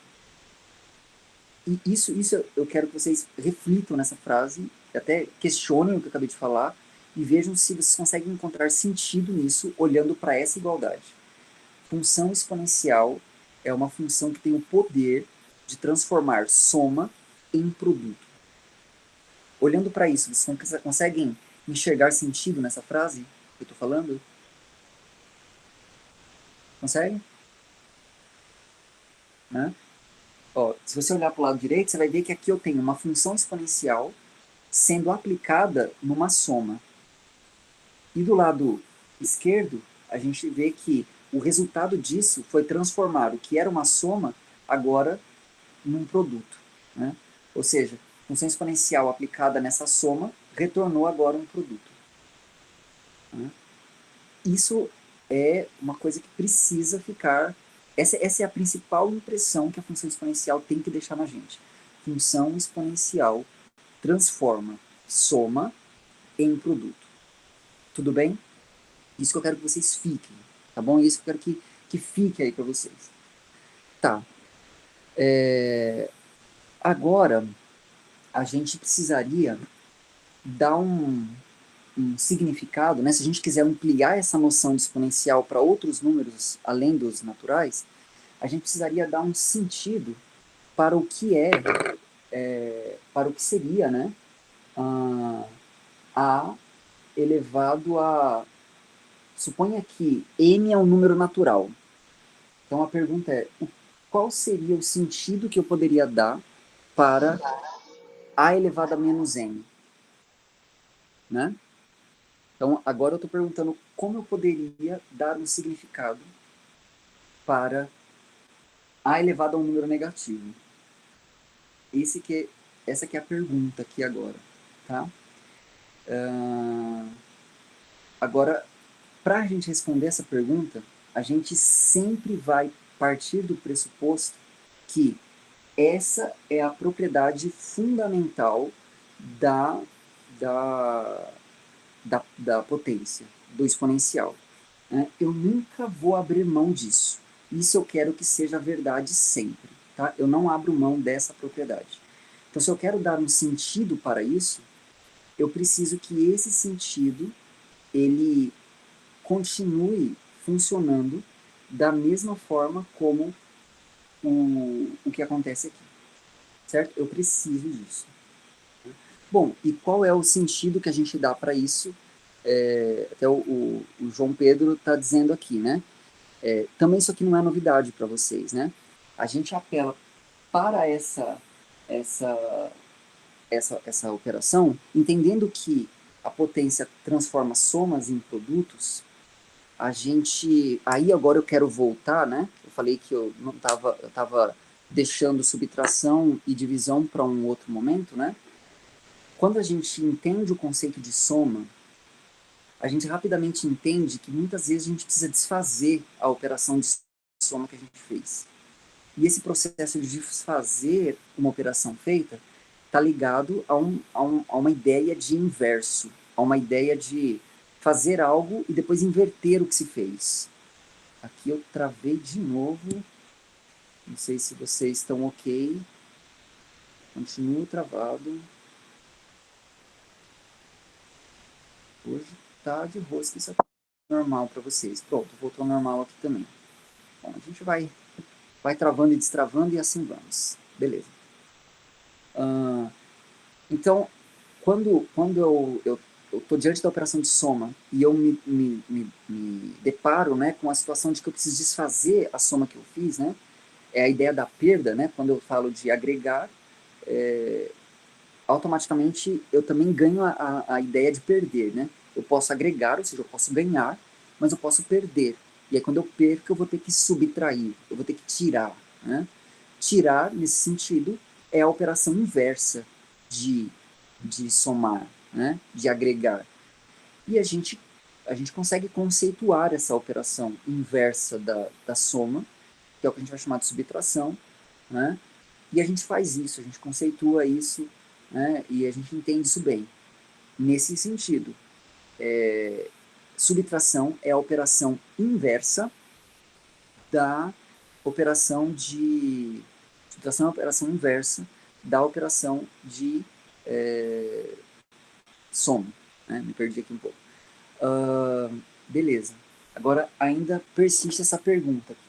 E isso eu quero que vocês reflitam nessa frase, até questionem o que eu acabei de falar e vejam se vocês conseguem encontrar sentido nisso olhando para essa igualdade. Função exponencial é uma função que tem o poder de transformar soma em produto. Olhando para isso, vocês conseguem enxergar sentido nessa frase que eu estou falando? Conseguem? Né? Ó, se você olhar para o lado direito, você vai ver que aqui eu tenho uma função exponencial sendo aplicada numa soma. E do lado esquerdo, a gente vê que o resultado disso foi transformar o que era uma soma agora num produto. Né? Ou seja, função exponencial aplicada nessa soma retornou agora um produto. Né? Isso é uma coisa que precisa ficar. Essa é a principal impressão que a função exponencial tem que deixar na gente. Função exponencial transforma soma em produto. Tudo bem? Isso que eu quero que vocês fiquem, tá bom? Isso que eu quero que fique aí para vocês. Tá. Agora, a gente precisaria dar um significado, né? Se a gente quiser ampliar essa noção de exponencial para outros números além dos naturais, a gente precisaria dar um sentido para o que para o que seria, né? A elevado a... Suponha que m é um número natural. Então a pergunta é, qual seria o sentido que eu poderia dar para a elevado a menos n? Né? Então agora eu estou perguntando como eu poderia dar um significado para a elevado a um número negativo. Essa que é a pergunta aqui agora. Tá? Agora, para a gente responder essa pergunta, a gente sempre vai partir do pressuposto que essa é a propriedade fundamental da potência, do exponencial. Né? Eu nunca vou abrir mão disso. Isso eu quero que seja verdade sempre. Tá? Eu não abro mão dessa propriedade. Então, se eu quero dar um sentido para isso, eu preciso que esse sentido ele continue funcionando da mesma forma como o que acontece aqui. Certo? Eu preciso disso. Bom, e qual é o sentido que a gente dá para isso? Até o João Pedro está dizendo aqui, né? Também isso aqui não é novidade para vocês, né? A gente apela para essa, essa operação, entendendo que a potência transforma somas em produtos, a gente... Aí agora eu quero voltar, né? Eu falei que eu não estava... Eu estava deixando subtração e divisão para um outro momento, né? Quando a gente entende o conceito de soma, a gente rapidamente entende que muitas vezes a gente precisa desfazer a operação de soma que a gente fez. E esse processo de desfazer uma operação feita está ligado a uma ideia de inverso, a uma ideia de fazer algo e depois inverter o que se fez. Aqui eu travei de novo, não sei se vocês estão ok, continuo travado. Hoje tá de rosca isso aqui. Normal para vocês. Pronto, voltou ao normal aqui também. Bom, a gente vai travando e destravando e assim vamos. Beleza. Então, quando eu estou diante da operação de soma e eu me deparo, né, com a situação de que eu preciso desfazer a soma que eu fiz, né, é a ideia da perda, né, quando eu falo de agregar, automaticamente eu também ganho a ideia de perder, né? Eu posso agregar, ou seja, eu posso ganhar, mas eu posso perder. E aí quando eu perco, eu vou ter que subtrair, eu vou ter que tirar, né? Tirar, nesse sentido, é a operação inversa de, de somar, né? De agregar. E a gente consegue conceituar essa operação inversa da soma, que é o que a gente vai chamar de subtração, né? E a gente faz isso, a gente conceitua isso, né? E a gente entende isso bem. Nesse sentido, subtração é a operação inversa da operação de... Subtração é a operação inversa da operação de soma. Né? Me perdi aqui um pouco. Beleza. Agora, ainda persiste essa pergunta aqui.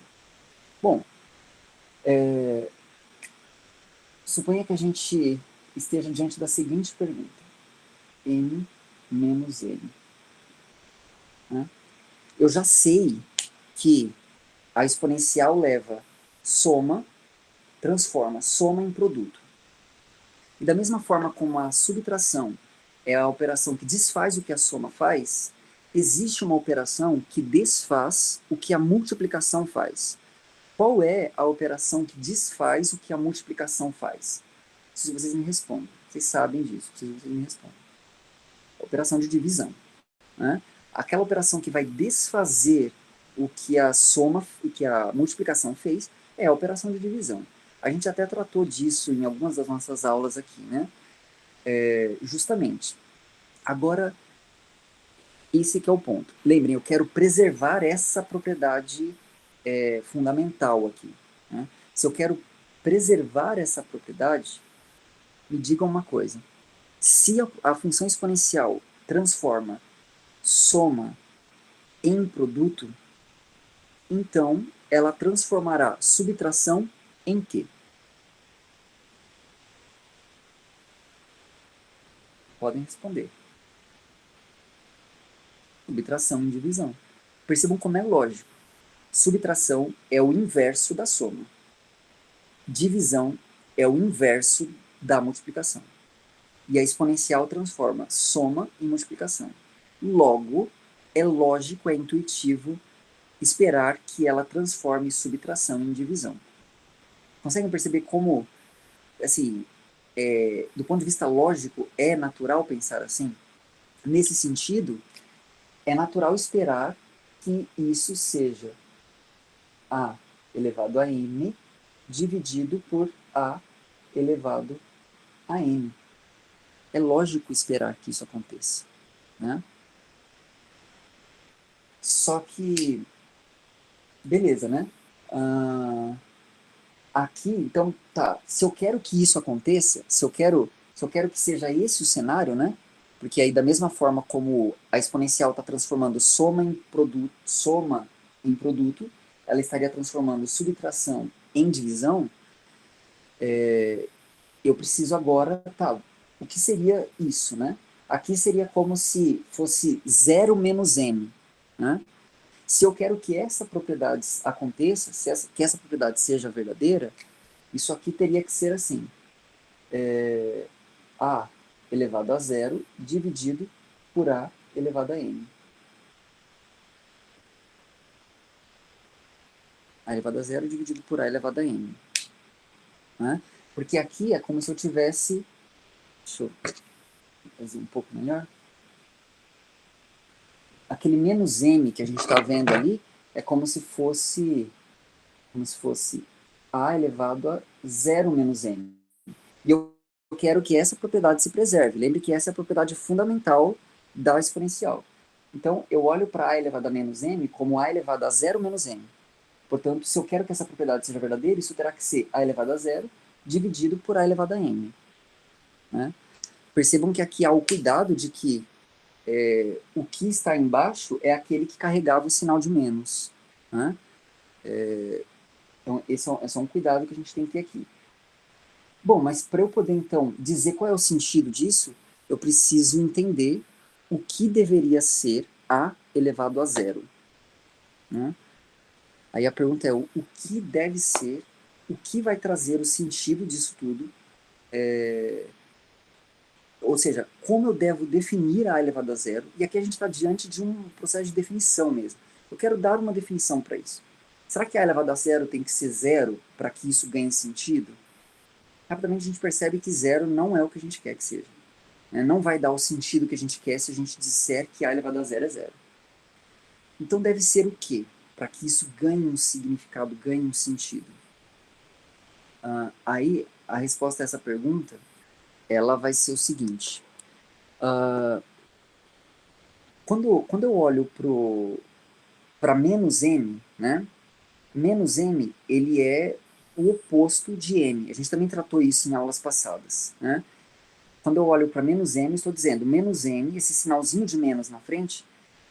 Bom, suponha que a gente esteja diante da seguinte pergunta. N menos N. Né? Eu já sei que a exponencial leva soma, transforma soma em produto. E da mesma forma como a subtração é a operação que desfaz o que a soma faz, existe uma operação que desfaz o que a multiplicação faz. Qual é a operação que desfaz o que a multiplicação faz? Preciso que vocês me respondam. Vocês sabem disso, preciso que vocês me respondam. Operação de divisão. Né? Aquela operação que vai desfazer o que a soma, o que a multiplicação fez, é a operação de divisão. A gente até tratou disso em algumas das nossas aulas aqui, né? Justamente. Agora, esse que é o ponto. Lembrem, eu quero preservar essa propriedade fundamental aqui. Né? Se eu quero preservar essa propriedade, me digam uma coisa. Se a função exponencial transforma soma em produto, então ela transformará subtração em quê? Podem responder. Subtração em divisão. Percebam como é lógico. Subtração é o inverso da soma. Divisão é o inverso da multiplicação. E a exponencial transforma soma em multiplicação. Logo, é lógico, é intuitivo esperar que ela transforme subtração em divisão. Conseguem perceber como, assim, do ponto de vista lógico, é natural pensar assim? Nesse sentido, é natural esperar que isso seja a elevado a m dividido por a elevado a n. é lógico esperar que isso aconteça, né? Só que, beleza, né? Aqui, então, tá, se eu quero que isso aconteça, se eu quero que seja esse o cenário, né? Porque aí, da mesma forma como a exponencial está transformando soma em produto, ela estaria transformando subtração em divisão, eu preciso agora, tá, o que seria isso, né? Aqui seria como se fosse zero menos m, né? Se eu quero que essa propriedade aconteça, que essa propriedade seja verdadeira, isso aqui teria que ser assim, a elevado a zero dividido por a elevado a n. A elevado a zero dividido por a elevado a n. Né? Porque aqui é como se eu tivesse... Deixa eu fazer um pouco melhor. Aquele menos m que a gente está vendo ali é como se fosse a elevado a zero menos m. E eu quero que essa propriedade se preserve. Lembre que essa é a propriedade fundamental da exponencial. Então, eu olho para a elevado a menos m como a elevado a zero menos m. Portanto, se eu quero que essa propriedade seja verdadeira, isso terá que ser a elevado a zero dividido por a elevado a m. Né? Percebam que aqui há o cuidado de que o que está embaixo é aquele que carregava o sinal de menos. Né? Então, esse é só um cuidado que a gente tem que ter aqui. Bom, mas para eu poder, então, dizer qual é o sentido disso, eu preciso entender o que deveria ser a elevado a zero. Né? Aí a pergunta é, o que deve ser, o que vai trazer o sentido disso tudo, ou seja, como eu devo definir a elevado a zero, e aqui a gente está diante de um processo de definição mesmo. Eu quero dar uma definição para isso. Será que a elevado a zero tem que ser zero para que isso ganhe sentido? Rapidamente a gente percebe que zero não é o que a gente quer que seja. Não vai dar o sentido que a gente quer se a gente disser que a elevado a zero é zero. Então deve ser o quê? Para que isso ganhe um significado, ganhe um sentido. Aí a resposta a essa pergunta, ela vai ser o seguinte. Quando eu olho para menos m, né? Menos m, ele é o oposto de m. A gente também tratou isso em aulas passadas, né? Quando eu olho para menos m, estou dizendo menos m, esse sinalzinho de menos na frente,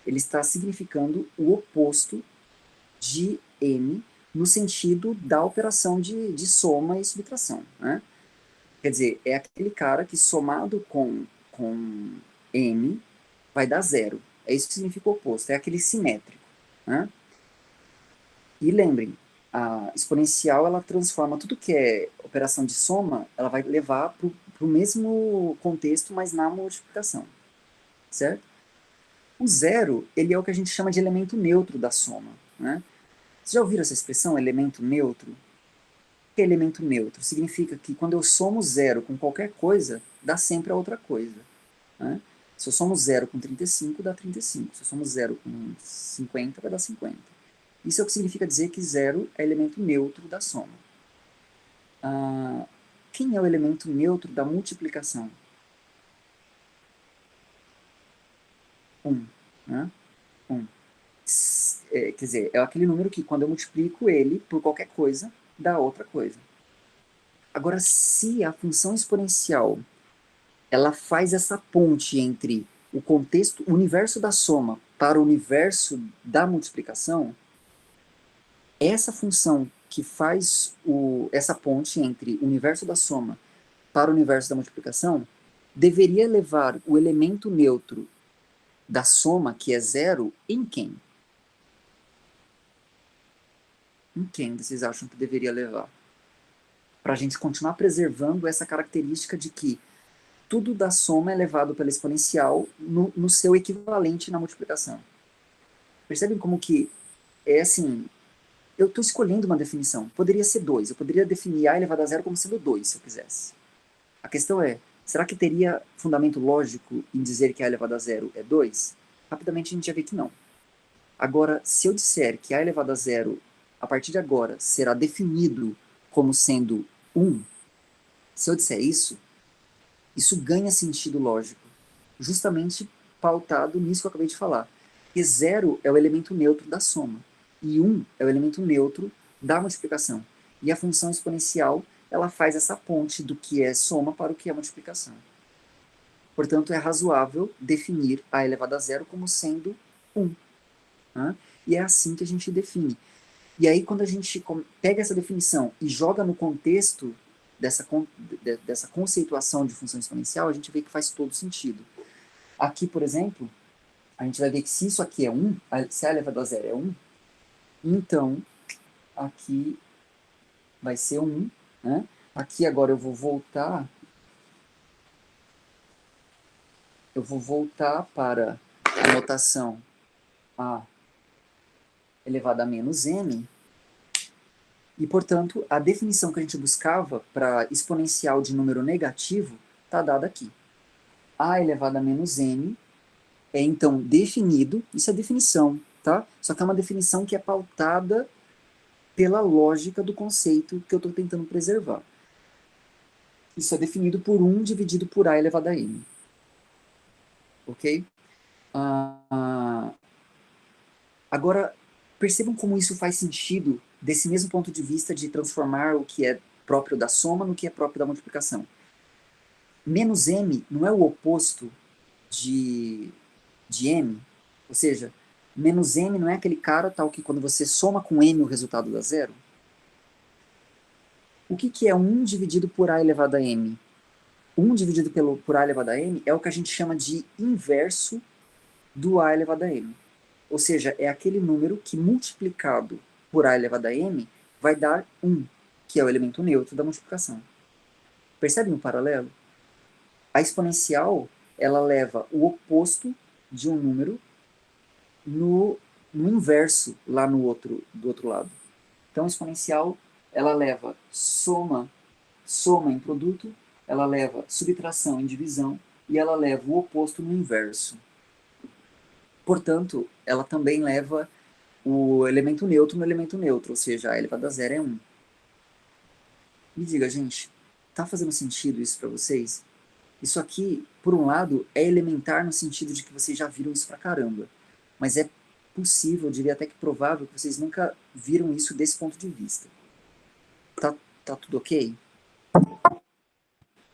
ele está significando o oposto de m no sentido da operação de soma e subtração. Né? Quer dizer, é aquele cara que somado com m vai dar zero. É isso que significa o oposto, é aquele simétrico. Né? E lembrem, a exponencial ela transforma tudo que é operação de soma, ela vai levar para o mesmo contexto, mas na multiplicação. Certo? O zero, ele é o que a gente chama de elemento neutro da soma. Né? Vocês já ouviram essa expressão, elemento neutro? O que é elemento neutro? Significa que quando eu somo zero com qualquer coisa, dá sempre a outra coisa. Né? Se eu somo zero com 35, dá 35. Se eu somo zero com 50, vai dar 50. Isso é o que significa dizer que zero é elemento neutro da soma. Quem é o elemento neutro da multiplicação? 1. Né? 1. Quer dizer, é aquele número que quando eu multiplico ele por qualquer coisa, dá outra coisa. Agora, se a função exponencial ela faz essa ponte entre o contexto, o universo da soma para o universo da multiplicação, essa função que faz essa ponte entre o universo da soma para o universo da multiplicação deveria levar o elemento neutro da soma, que é zero, em quem? Em quem vocês acham que deveria levar? Para a gente continuar preservando essa característica de que tudo da soma é levado pela exponencial no seu equivalente na multiplicação. Percebem como que é assim, eu estou escolhendo uma definição, poderia ser 2, eu poderia definir a elevado a zero como sendo 2, se eu quisesse. A questão é, será que teria fundamento lógico em dizer que a elevado a zero é 2? Rapidamente a gente já vê que não. Agora, se eu disser que a elevado a zero, a partir de agora, será definido como sendo 1, se eu disser isso, Isso ganha sentido lógico, justamente pautado nisso que eu acabei de falar. E 0 é o elemento neutro da soma, e 1 é o elemento neutro da multiplicação. E a função exponencial, ela faz essa ponte do que é soma para o que é multiplicação. Portanto, é razoável definir a elevado a zero como sendo 1. Né? E é assim que a gente define. E aí, quando a gente pega essa definição e joga no contexto dessa conceituação de função exponencial, a gente vê que faz todo sentido. Aqui, por exemplo, a gente vai ver que se isso aqui é 1, se a elevado a zero é 1, então aqui vai ser 1. Né? Aqui agora eu vou voltar para a notação a elevado a menos n, e, portanto, a definição que a gente buscava para exponencial de número negativo está dada aqui. A elevado a menos n é, então, definido, isso é definição, tá? Só que é uma definição que é pautada pela lógica do conceito que eu estou tentando preservar. Isso é definido por 1 dividido por a elevado a n. Ok? Agora, percebam como isso faz sentido desse mesmo ponto de vista de transformar o que é próprio da soma no que é próprio da multiplicação. Menos m não é o oposto de m, ou seja, menos m não é aquele cara tal que quando você soma com m o resultado dá zero? O que é 1 dividido por a elevado a m? 1 dividido por a elevado a m é o que a gente chama de inverso do a elevado a m. Ou seja, é aquele número que multiplicado por a elevado a m vai dar 1, que é o elemento neutro da multiplicação. Percebem o paralelo? A exponencial, ela leva o oposto de um número no inverso lá do outro lado. Então, a exponencial, ela leva soma em produto, ela leva subtração em divisão, e ela leva o oposto no inverso. Portanto, ela também leva o elemento neutro no elemento neutro, ou seja, a elevado a zero é 1. Me diga, gente, tá fazendo sentido isso para vocês? Isso aqui, por um lado, é elementar no sentido de que vocês já viram isso pra caramba. Mas é possível, eu diria até que provável, que vocês nunca viram isso desse ponto de vista. Tá tudo ok?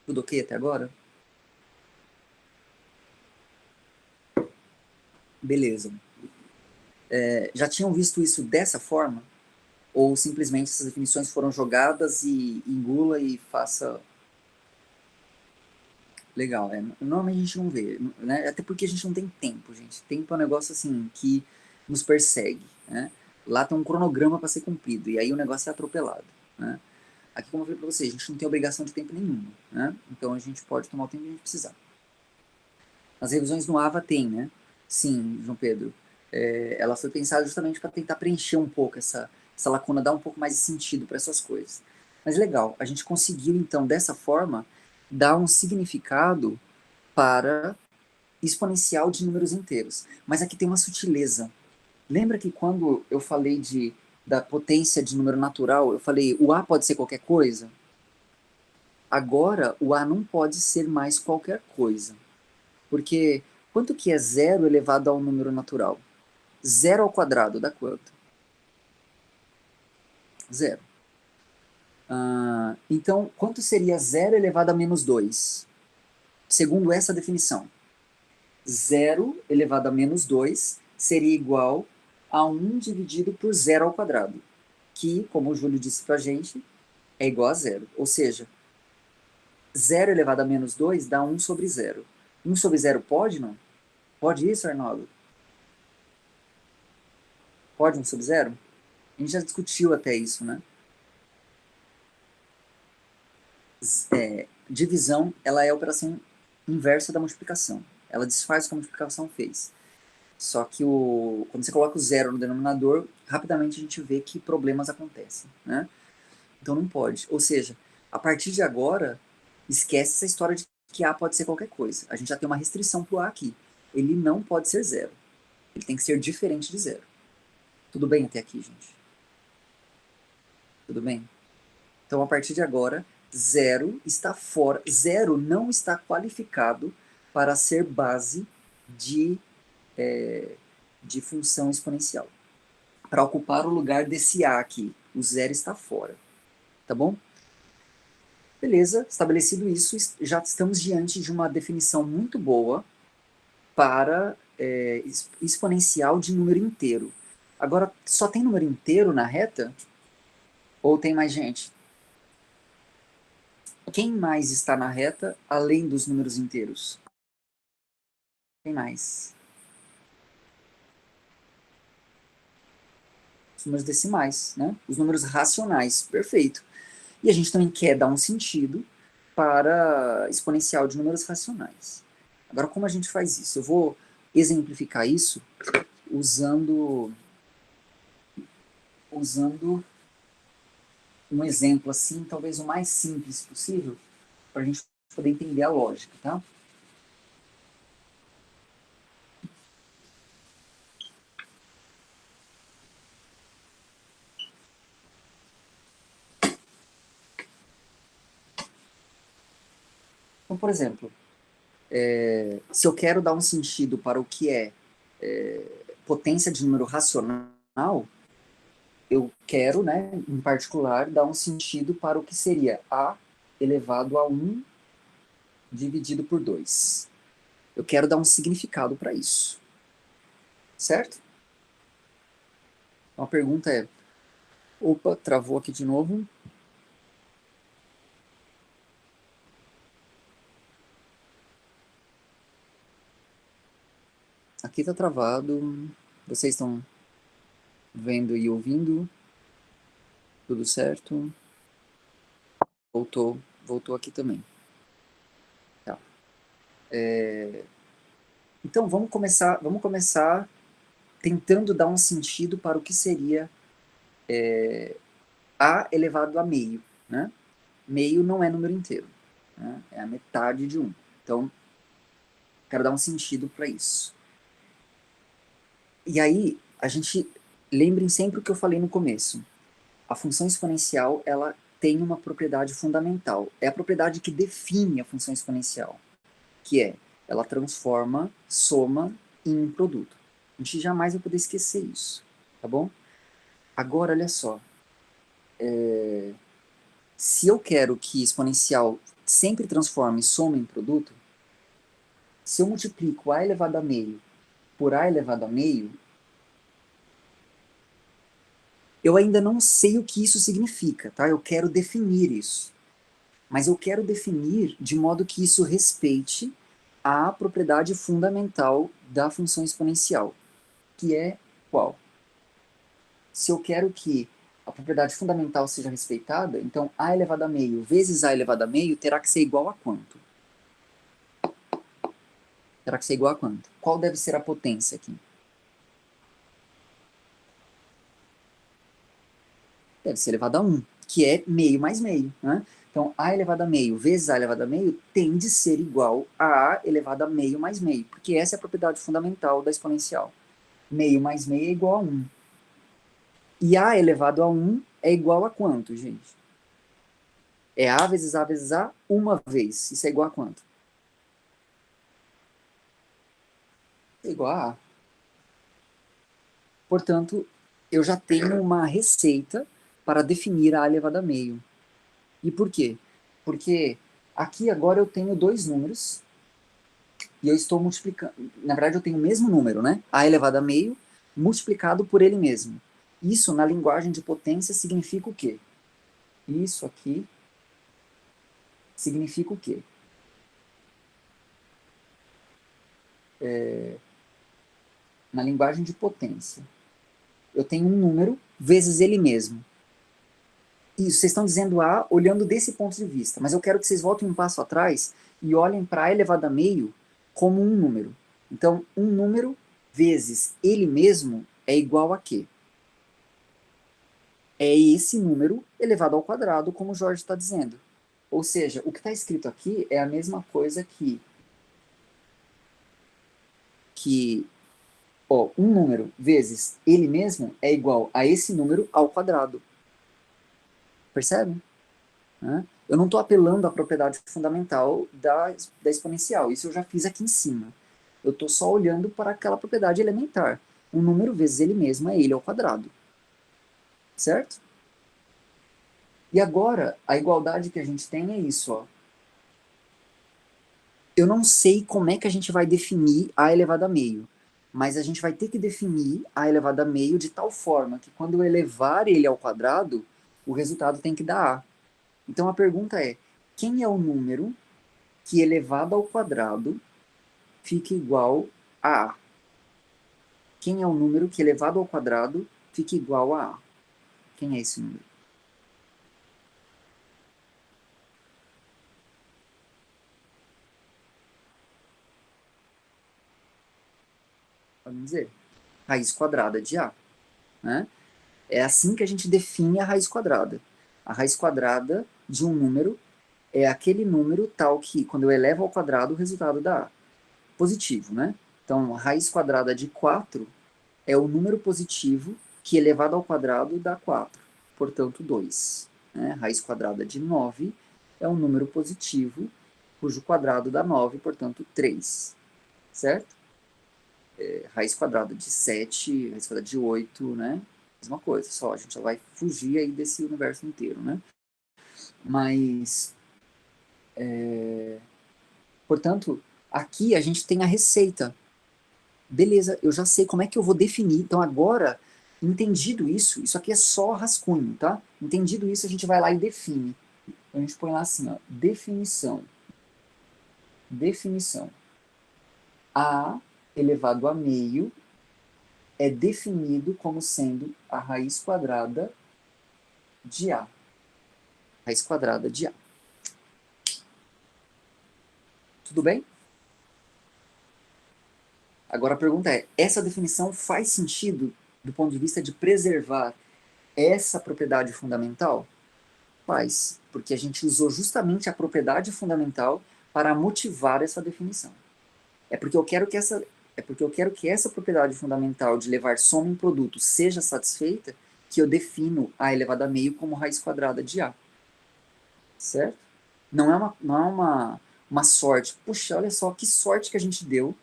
Tudo ok até agora? Beleza. Já tinham visto isso dessa forma? Ou simplesmente essas definições foram jogadas e engula e faça... Legal, normalmente a gente não vê, né? Até porque a gente não tem tempo, gente. Tempo é um negócio assim que nos persegue, né? Lá tem um cronograma para ser cumprido, e aí o negócio é atropelado, né? Aqui, como eu falei para vocês, a gente não tem obrigação de tempo nenhuma, né? Então a gente pode tomar o tempo que a gente precisar. As revisões no AVA tem, né? Sim, João Pedro. Ela foi pensada justamente para tentar preencher um pouco essa lacuna, dar um pouco mais de sentido para essas coisas. Mas legal, a gente conseguiu então, dessa forma, dar um significado para exponencial de números inteiros. Mas aqui tem uma sutileza. Lembra que quando eu falei da potência de número natural, eu falei o A pode ser qualquer coisa? Agora, o A não pode ser mais qualquer coisa. Porque quanto que é 0 elevado ao número natural? 0 ao quadrado dá quanto? 0. Então, quanto seria 0 elevado a menos 2? Segundo essa definição. 0 elevado a menos 2 seria igual a 1 dividido por 0 ao quadrado, que, como o Júlio disse pra gente, é igual a 0. Ou seja, 0 elevado a menos 2 dá 1 sobre 0. 1 sobre 0 pode, não? Pode isso, Arnaldo? Pode 1 sobre 0? A gente já discutiu até isso, né? Divisão, ela é a operação inversa da multiplicação. Ela desfaz o que a multiplicação fez. Só que quando você coloca o zero no denominador, rapidamente a gente vê que problemas acontecem, né? Então não pode. Ou seja, a partir de agora, esquece essa história de que A pode ser qualquer coisa. A gente já tem uma restrição para o A aqui. Ele não pode ser zero. Ele tem que ser diferente de zero. Tudo bem até aqui, gente? Tudo bem? Então, a partir de agora, Zero está fora, zero não está qualificado para ser base de função exponencial. Para ocupar o lugar desse A aqui, o zero está fora. Tá bom? Beleza, estabelecido isso, já estamos diante de uma definição muito boa para exponencial de número inteiro. Agora, só tem número inteiro na reta? Ou tem mais gente? Quem mais está na reta, além dos números inteiros? Quem mais? Os números decimais, né? Os números racionais, perfeito. E a gente também quer dar um sentido para exponencial de números racionais. Agora, como a gente faz isso? Eu vou exemplificar isso usando um exemplo assim, talvez o mais simples possível, para a gente poder entender a lógica, tá? Então, por exemplo, se eu quero dar um sentido para o que é potência de número racional, eu quero, né, em particular, dar um sentido para o que seria A elevado a 1 dividido por 2. Eu quero dar um significado para isso. Certo? Então a pergunta é... Opa, travou aqui de novo. Aqui está travado. Vocês estão vendo e ouvindo? Tudo certo? Voltou aqui também. Tá. Então vamos começar tentando dar um sentido para o que seria A elevado a meio, né? Meio não é número inteiro, né? É a metade de 1. Então, quero dar um sentido para isso. E aí, a gente... Lembrem sempre o que eu falei no começo. A função exponencial, ela tem uma propriedade fundamental. É a propriedade que define a função exponencial, que é, ela transforma soma em um produto. A gente jamais vai poder esquecer isso, tá bom? Agora, olha só. Se eu quero que exponencial sempre transforme soma em produto, se eu multiplico a elevado a meio por a elevado a meio, eu ainda não sei o que isso significa, tá? Eu quero definir isso. Mas eu quero definir de modo que isso respeite a propriedade fundamental da função exponencial, que é qual? Se eu quero que a propriedade fundamental seja respeitada, então a elevado a meio vezes a elevado a meio terá que ser igual a quanto? Terá que ser igual a quanto? Qual deve ser a potência aqui? Deve ser elevado a 1, que é meio mais meio, né? Então, a elevado a meio vezes a elevado a meio tem de ser igual a a elevado a meio mais meio, porque essa é a propriedade fundamental da exponencial. Meio mais meio é igual a 1. E a elevado a 1 é igual a quanto, gente? É a vezes a vezes a uma vez. Isso é igual a quanto? É igual a A. Portanto, eu já tenho uma receita para definir a elevado a meio. E por quê? Porque aqui agora eu tenho dois números e eu estou multiplicando. Na verdade, eu tenho o mesmo número, né? A elevado a meio multiplicado por ele mesmo. Isso, na linguagem de potência, significa o quê? Isso aqui significa o quê? Na linguagem de potência, eu tenho um número vezes ele mesmo. Isso, vocês estão dizendo A olhando desse ponto de vista, mas eu quero que vocês voltem um passo atrás e olhem para A elevado a meio como um número. Então, um número vezes ele mesmo é igual a quê? É esse número elevado ao quadrado, como o Jorge está dizendo. Ou seja, o que está escrito aqui é a mesma coisa que ó, um número vezes ele mesmo é igual a esse número ao quadrado. Percebe? né? Eu não estou apelando à propriedade fundamental da exponencial, isso eu já fiz aqui em cima. Eu estou só olhando para aquela propriedade elementar. Um número vezes ele mesmo é ele ao quadrado. Certo? E agora, a igualdade que a gente tem é isso, ó. Eu não sei como é que a gente vai definir a elevado a meio, mas a gente vai ter que definir a elevado a meio de tal forma que quando eu elevar ele ao quadrado, o resultado tem que dar A. Então a pergunta é, quem é o número que elevado ao quadrado fica igual a A? Quem é o número que elevado ao quadrado fica igual a A? Quem é esse número? Vamos dizer, raiz quadrada de A, né? É assim que a gente define a raiz quadrada. A raiz quadrada de um número é aquele número tal que, quando eu elevo ao quadrado, o resultado dá positivo, né? Então, a raiz quadrada de 4 é o número positivo que, elevado ao quadrado, dá 4. Portanto, 2. Né? Raiz quadrada de 9 é um número positivo, cujo quadrado dá 9, portanto, 3. Certo? Raiz quadrada de 7, raiz quadrada de 8, né? Mesma coisa, só a gente já vai fugir aí desse universo inteiro, né? Mas, portanto, aqui a gente tem a receita. Beleza, eu já sei como é que eu vou definir. Então agora, entendido isso, isso aqui é só rascunho, tá? Entendido isso, a gente vai lá e define. Então, a gente põe lá assim, ó, definição. Definição. A elevado a meio é definido como sendo a raiz quadrada de A. Raiz quadrada de A. Tudo bem? Agora a pergunta é, essa definição faz sentido do ponto de vista de preservar essa propriedade fundamental? Faz, porque a gente usou justamente a propriedade fundamental para motivar essa definição. É porque eu quero que essa propriedade fundamental de levar soma em produto seja satisfeita que eu defino a elevado a meio como raiz quadrada de A. Certo? Não é uma sorte. Puxa, olha só que sorte que a gente deu,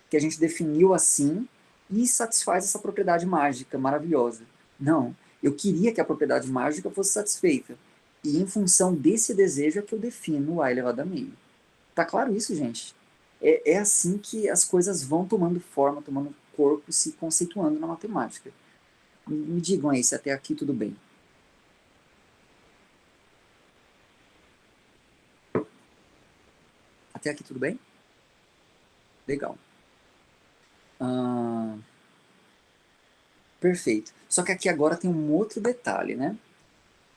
que a gente definiu assim e satisfaz essa propriedade mágica maravilhosa. Não, eu queria que a propriedade mágica fosse satisfeita. E em função desse desejo é que eu defino A elevado a meio. Tá claro isso, gente? É assim que as coisas vão tomando forma, tomando corpo, se conceituando na matemática. Me digam aí se até aqui tudo bem. Até aqui tudo bem? Legal. Ah, perfeito. Só que aqui agora tem um outro detalhe, né?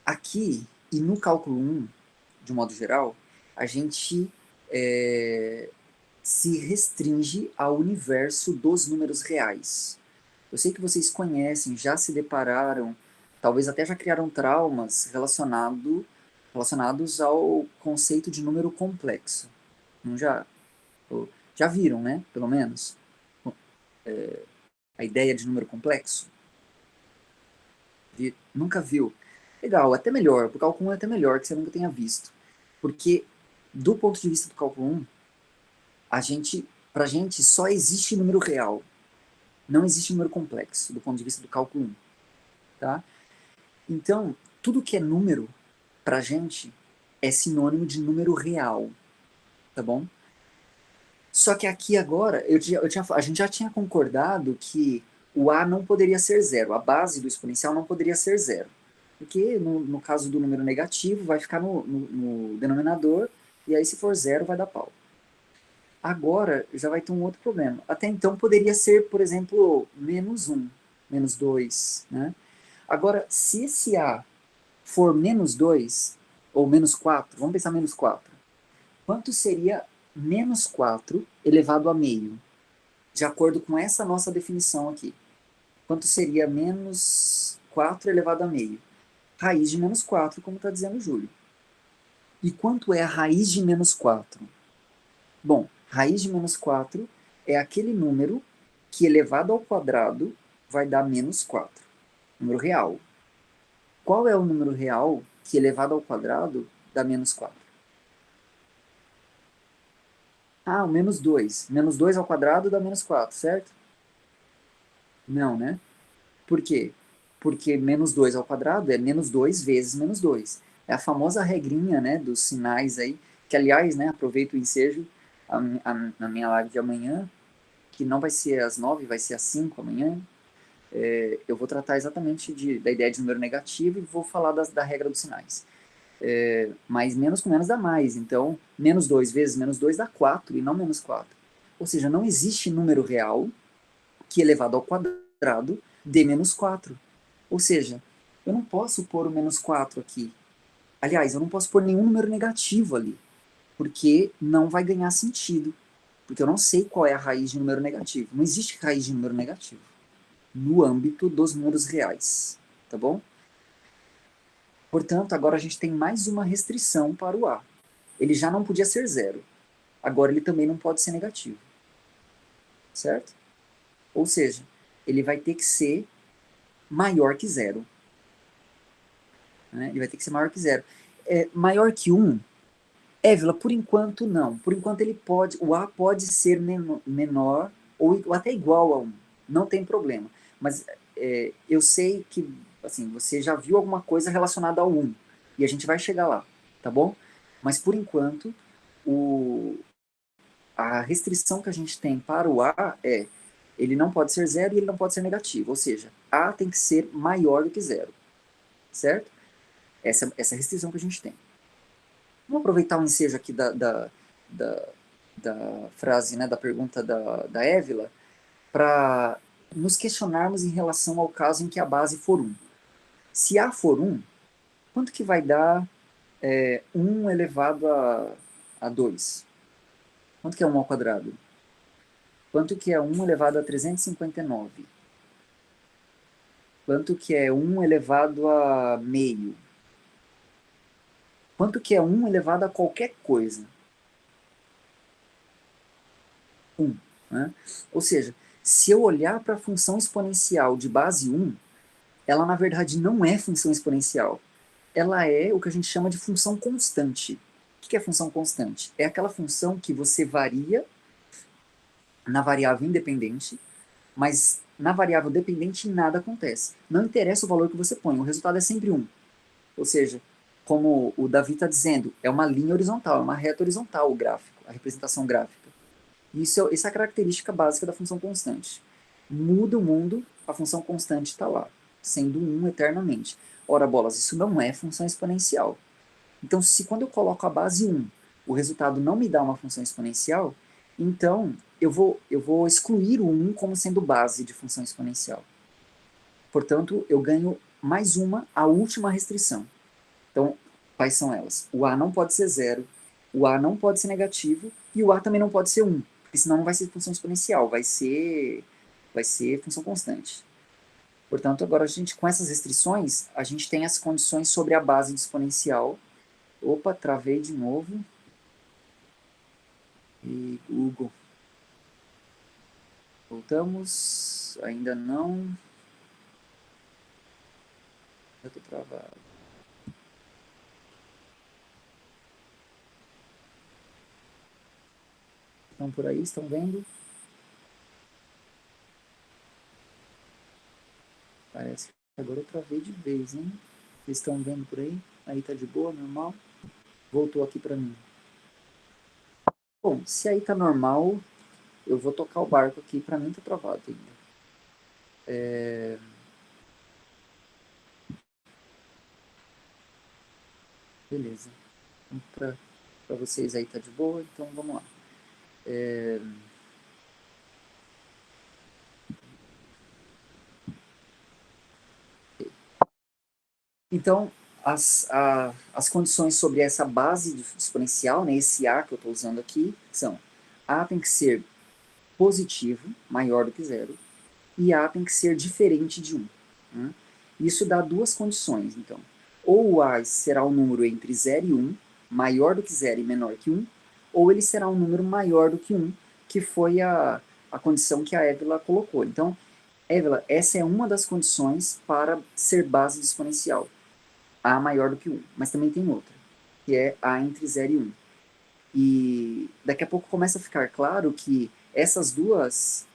Aqui, e no cálculo 1, de um modo geral, a gente se restringe ao universo dos números reais. Eu sei que vocês conhecem, já se depararam, talvez até já criaram traumas relacionados ao conceito de número complexo. Não já? Já viram, né? Pelo menos. A ideia de número complexo. Nunca viu. Legal, até melhor. O cálculo 1 é até melhor que você nunca tenha visto. Porque, do ponto de vista do cálculo 1, pra gente só existe número real. Não existe número complexo, do ponto de vista do cálculo 1. Tá? Então, tudo que é número, pra gente, é sinônimo de número real. Tá bom? Só que aqui agora, a gente já tinha concordado que o A não poderia ser zero. A base do exponencial não poderia ser zero. Porque no caso do número negativo, vai ficar no denominador, e aí se for zero, vai dar pau. Agora já vai ter um outro problema. Até então poderia ser, por exemplo, menos 1, menos 2. Né? Agora, se esse A for menos 2, ou menos 4, vamos pensar menos 4. Quanto seria menos 4 elevado a meio? De acordo com essa nossa definição aqui. Quanto seria menos 4 elevado a meio? Raiz de menos 4, como está dizendo o Júlio. E quanto é a raiz de menos 4? Bom, raiz de menos 4 é aquele número que elevado ao quadrado vai dar menos 4. Número real. Qual é o número real que elevado ao quadrado dá menos 4? Ah, o menos 2. Menos 2 ao quadrado dá menos 4, certo? Não, né? Por quê? Porque menos 2 ao quadrado é menos 2 vezes menos 2. É a famosa regrinha, né, dos sinais aí, que aliás, né, aproveito o ensejo na minha live de amanhã, que não vai ser às 9, vai ser às 5 amanhã. Eu vou tratar exatamente da ideia de número negativo e vou falar da regra dos sinais. Mas menos com menos dá mais, então menos 2 vezes menos 2 dá 4 e não menos 4. Ou seja, não existe número real que elevado ao quadrado dê menos 4. Ou seja, eu não posso pôr o menos 4 aqui. Aliás, eu não posso pôr nenhum número negativo ali, porque não vai ganhar sentido. Porque eu não sei qual é a raiz de número negativo. Não existe raiz de número negativo no âmbito dos números reais. Tá bom? Portanto, agora a gente tem mais uma restrição para o A. Ele já não podia ser zero. Agora ele também não pode ser negativo. Certo? Ou seja, ele vai ter que ser maior que zero. Né? Ele vai ter que ser maior que zero. Maior que 1, Évila, por enquanto não. Por enquanto ele pode, o A pode ser menor ou até igual a 1. Não tem problema. Mas eu sei que assim, você já viu alguma coisa relacionada ao 1. E a gente vai chegar lá, tá bom? Mas por enquanto, a restrição que a gente tem para o A é ele não pode ser zero e ele não pode ser negativo. Ou seja, A tem que ser maior do que zero. Certo? Essa é a restrição que a gente tem. Vamos aproveitar o ensejo aqui da, da frase, né, da pergunta da Évila, para nos questionarmos em relação ao caso em que a base for 1. Se A for 1, quanto que vai dar 1 elevado a 2? Quanto que é 1 ao quadrado? Quanto que é 1 elevado a 359? Quanto que é 1 elevado a meio? Quanto que é 1 elevado a qualquer coisa? 1. Né? Ou seja, se eu olhar para a função exponencial de base 1, ela na verdade não é função exponencial. Ela é o que a gente chama de função constante. O que é função constante? É aquela função que você varia na variável independente, mas na variável dependente nada acontece. Não interessa o valor que você põe, o resultado é sempre 1. Ou seja, como o Davi está dizendo, é uma linha horizontal, é uma reta horizontal o gráfico, a representação gráfica. Essa é a característica básica da função constante. Muda o mundo, a função constante está lá, sendo 1 eternamente. Ora, bolas, isso não é função exponencial. Então, se quando eu coloco a base 1, o resultado não me dá uma função exponencial, então eu vou excluir o 1 como sendo base de função exponencial. Portanto, eu ganho mais uma, a última restrição. Então, quais são elas? O A não pode ser zero, o A não pode ser negativo e o A também não pode ser 1, porque senão não vai ser função exponencial, vai ser função constante. Portanto, agora a gente, com essas restrições, a gente tem as condições sobre a base de exponencial. Opa, travei de novo. E Google. Voltamos. Ainda não. Eu tô travado. Estão por aí? Estão vendo? Parece que agora eu travei de vez, hein? Vocês estão vendo por aí? Aí tá de boa, normal? Voltou aqui para mim. Bom, se aí tá normal, eu vou tocar o barco aqui. Para mim tá travado ainda. Beleza. Então, para vocês aí tá de boa, então vamos lá. Então, as condições sobre essa base exponencial, né, esse A que eu estou usando aqui, são A tem que ser positivo, maior do que zero, e A tem que ser diferente de 1. Né? Isso dá duas condições, então. Ou o A será um número entre 0 e 1, maior do que 0 e menor que 1, ou ele será um número maior do que 1, que foi a condição que a Évila colocou. Então, Évila, essa é uma das condições para ser base de exponencial. A maior do que 1, mas também tem outra. que é A entre 0 e 1. E daqui a pouco começa a ficar claro que essas duas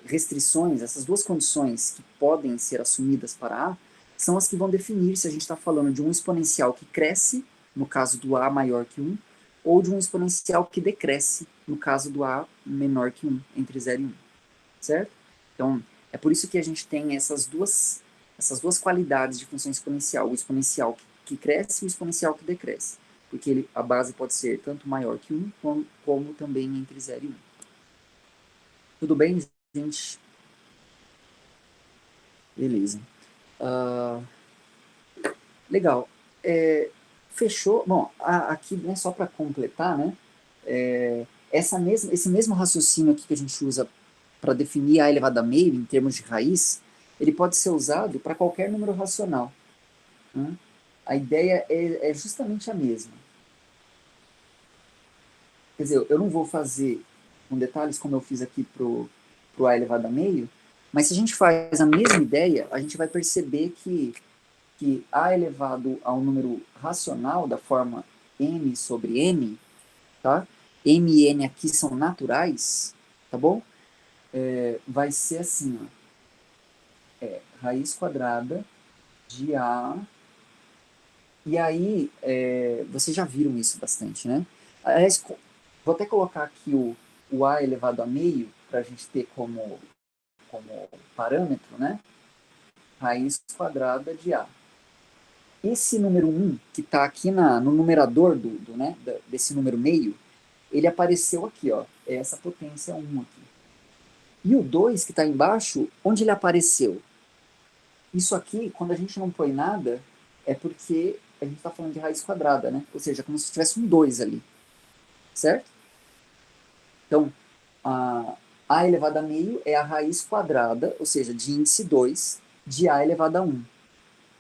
restrições, essas duas condições que podem ser assumidas para A, são as que vão definir se a gente está falando de um exponencial que cresce, no caso do A maior que 1, ou de um exponencial que decresce, no caso do A menor que 1, entre 0 e 1. Certo? Então, é por isso que a gente tem essas duas qualidades de função exponencial, o exponencial que cresce e o exponencial que decresce. Porque a base pode ser tanto maior que 1, como também entre 0 e 1. Tudo bem, gente? Beleza. Legal. Fechou? Bom, aqui, né, só para completar, né, esse mesmo raciocínio aqui que a gente usa para definir a elevado a meio, em termos de raiz, ele pode ser usado para qualquer número racional. Né? A ideia é justamente a mesma. Quer dizer, eu não vou fazer com detalhes como eu fiz aqui para o a elevado a meio, mas se a gente faz a mesma ideia, a gente vai perceber que a elevado a um número racional da forma m sobre n, tá? M e n aqui são naturais, tá bom? Vai ser assim, ó, raiz quadrada de a... E aí, vocês já viram isso bastante, né? Aliás, vou até colocar aqui o a elevado a meio, para a gente ter como parâmetro, né? Raiz quadrada de a. Esse número 1, que está aqui no numerador né, desse número meio, ele apareceu aqui, ó, é essa potência 1 aqui. E o 2, que está embaixo, onde ele apareceu? Isso aqui, quando a gente não põe nada, é porque a gente está falando de raiz quadrada, né? Ou seja, como se tivesse um 2 ali, certo? Então, a elevado a meio é a raiz quadrada, ou seja, de índice 2, de a elevado a 1.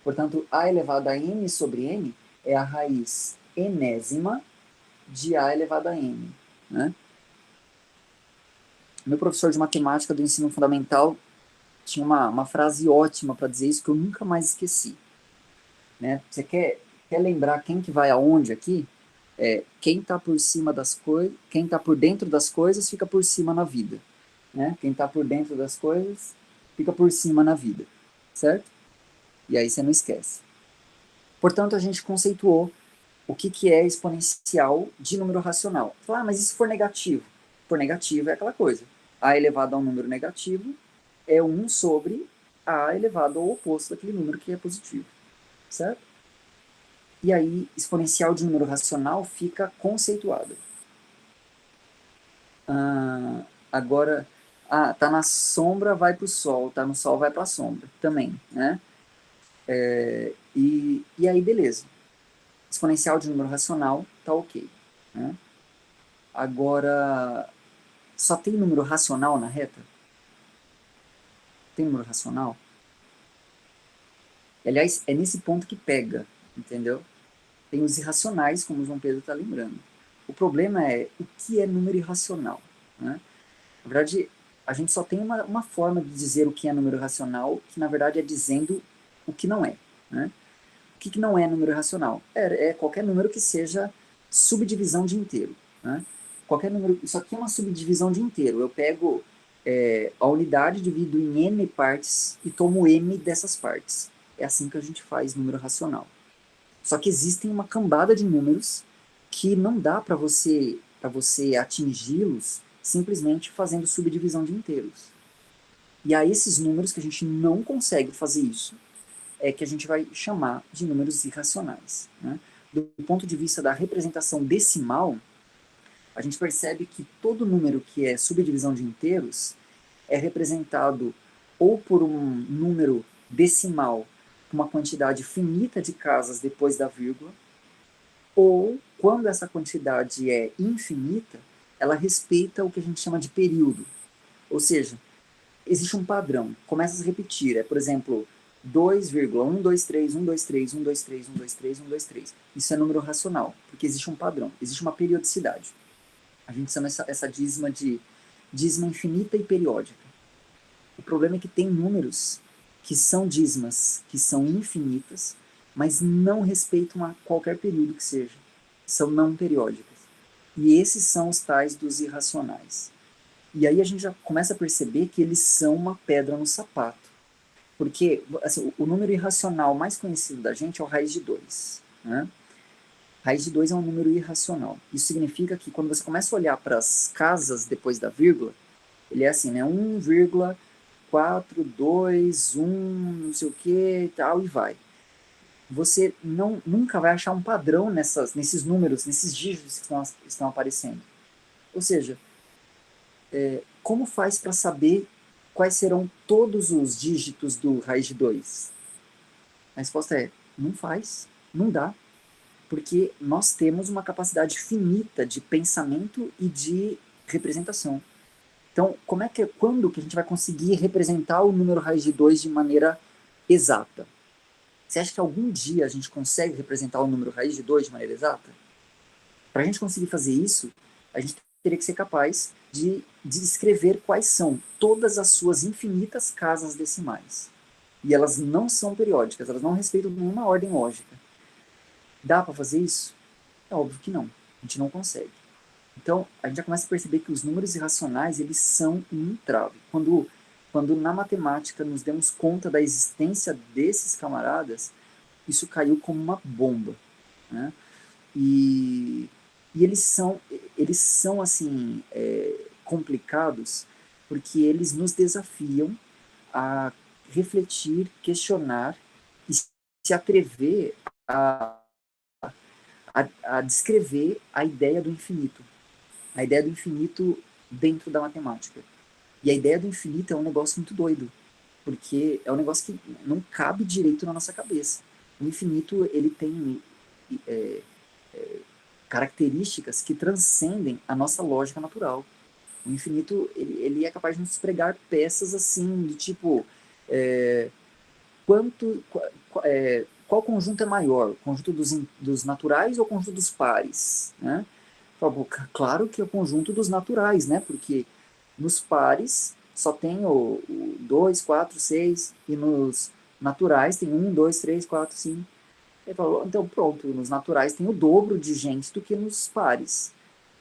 Portanto, a elevado a n sobre n é a raiz enésima de a elevado a n. Né? Meu professor de matemática do ensino fundamental tinha uma frase ótima para dizer isso que eu nunca mais esqueci. Né? Você quer lembrar quem que vai aonde aqui? Quem está por cima das coisas, quem está por dentro das coisas fica por cima na vida. Né? Quem está por dentro das coisas fica por cima na vida. Certo? E aí você não esquece. Portanto, a gente conceituou o que é exponencial de número racional. Mas e se for negativo? Se for negativo é aquela coisa. A elevado a um número negativo é 1 sobre a elevado ao oposto daquele número que é positivo. Certo? E aí, exponencial de número racional fica conceituado. Agora, tá na sombra, vai para o sol, tá no sol, vai para a sombra também, né? E aí, beleza. Exponencial de número racional, tá ok. Né? Agora, só tem número racional na reta? Tem número racional? Aliás, é nesse ponto que pega, entendeu? Tem os irracionais, como o João Pedro está lembrando. O problema é o que é número irracional. Né? Na verdade, a gente só tem uma forma de dizer o que é número racional, que na verdade é dizendo o que não é. Né? O que não é número racional? É qualquer número que seja subdivisão de inteiro. Né? Qualquer número, isso aqui é uma subdivisão de inteiro. Eu pego a unidade, divido em n partes e tomo m dessas partes. É assim que a gente faz número racional. Só que existem uma cambada de números que não dá para você atingi-los simplesmente fazendo subdivisão de inteiros. E a esses números que a gente não consegue fazer isso, é que a gente vai chamar de números irracionais. Né? Do ponto de vista da representação decimal, a gente percebe que todo número que é subdivisão de inteiros é representado ou por um número decimal com uma quantidade finita de casas depois da vírgula, ou, quando essa quantidade é infinita, ela respeita o que a gente chama de período. Ou seja, existe um padrão, começa a se repetir. Por exemplo, 2,123, 123, 123, 123, 123. Isso é número racional, porque existe um padrão, existe uma periodicidade. A gente chama essa dízima de dízima infinita e periódica. O problema é que tem números que são dízimas, que são infinitas, mas não respeitam a qualquer período que seja. São não periódicas. E esses são os tais dos irracionais. E aí a gente já começa a perceber que eles são uma pedra no sapato. Porque assim, o número irracional mais conhecido da gente é o raiz de 2. Né? Raiz de 2 é um número irracional. Isso significa que quando você começa a olhar para as casas depois da vírgula, ele é assim, né? 1,421, não sei o que, tal, e vai. Você nunca vai achar um padrão nesses números, nesses dígitos que estão aparecendo. Ou seja, como faz para saber quais serão todos os dígitos do raiz de 2? A resposta é, não faz, não dá, porque nós temos uma capacidade finita de pensamento e de representação. Então, quando que a gente vai conseguir representar o número raiz de 2 de maneira exata? Você acha que algum dia a gente consegue representar o número raiz de 2 de maneira exata? Para a gente conseguir fazer isso, a gente teria que ser capaz de descrever quais são todas as suas infinitas casas decimais. E elas não são periódicas, elas não respeitam nenhuma ordem lógica. Dá para fazer isso? É óbvio que não. A gente não consegue. Então, a gente já começa a perceber que os números irracionais, eles são um entrave. Quando na matemática nos demos conta da existência desses camaradas, isso caiu como uma bomba. Né? E, e eles são assim, complicados, porque eles nos desafiam a refletir, questionar e se atrever a descrever a ideia do infinito. A ideia do infinito dentro da matemática. E a ideia do infinito é um negócio muito doido, porque é um negócio que não cabe direito na nossa cabeça. O infinito, ele tem é, características que transcendem a nossa lógica natural. O infinito, ele é capaz de nos pregar peças assim, do tipo, é, qual conjunto é maior? O conjunto dos naturais ou o conjunto dos pares? Né? Claro que é o conjunto dos naturais, né? Porque nos pares só tem o 2, 4, 6, e nos naturais tem 1, 2, 3, 4, 5. Ele falou, então pronto, nos naturais tem o dobro de gente do que nos pares.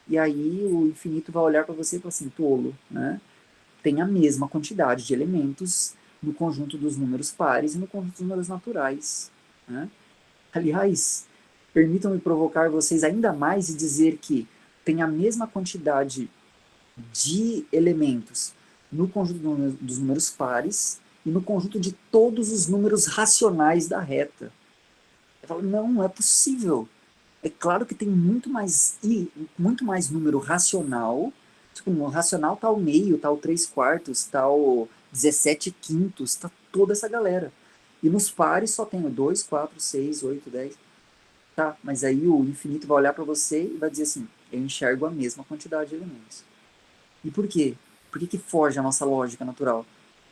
E aí o infinito vai olhar para você e falar assim, tolo, né? Tem a mesma quantidade de elementos no conjunto dos números pares e no conjunto dos números naturais. Né? Aliás, permitam-me provocar vocês ainda mais e dizer que tem a mesma quantidade de elementos no conjunto dos números pares e no conjunto de todos os números racionais da reta. Eu falo, não é possível. É claro que tem muito mais número racional. Tipo, no racional tá o meio, tá o 3/4, tá o 17 quintos, tá toda essa galera. E nos pares só tem o 2, 4, 6, 8, 10. Tá, mas aí o infinito vai olhar para você e vai dizer assim, eu enxergo a mesma quantidade de elementos. E por quê? Por que foge a nossa lógica natural?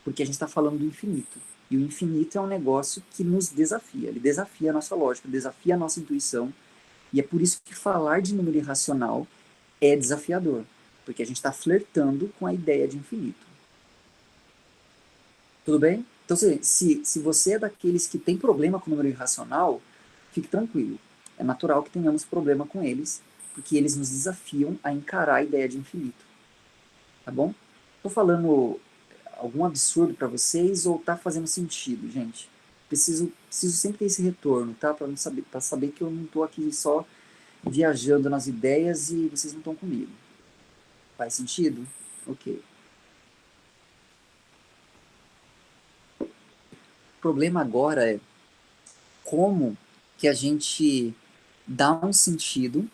Porque a gente está falando do infinito. E o infinito é um negócio que nos desafia. Ele desafia a nossa lógica, desafia a nossa intuição. E é por isso que falar de número irracional é desafiador. Porque a gente está flertando com a ideia de infinito. Tudo bem? Então, se você é daqueles que tem problema com o número irracional, fique tranquilo. É natural que tenhamos problema com eles, porque eles nos desafiam a encarar a ideia de infinito. Tá bom? Tô falando algum absurdo para vocês ou tá fazendo sentido, gente? Preciso sempre ter esse retorno, tá? Para saber que eu não tô aqui só viajando nas ideias e vocês não estão comigo. Faz sentido? Ok. O problema agora é como que a gente dá um sentido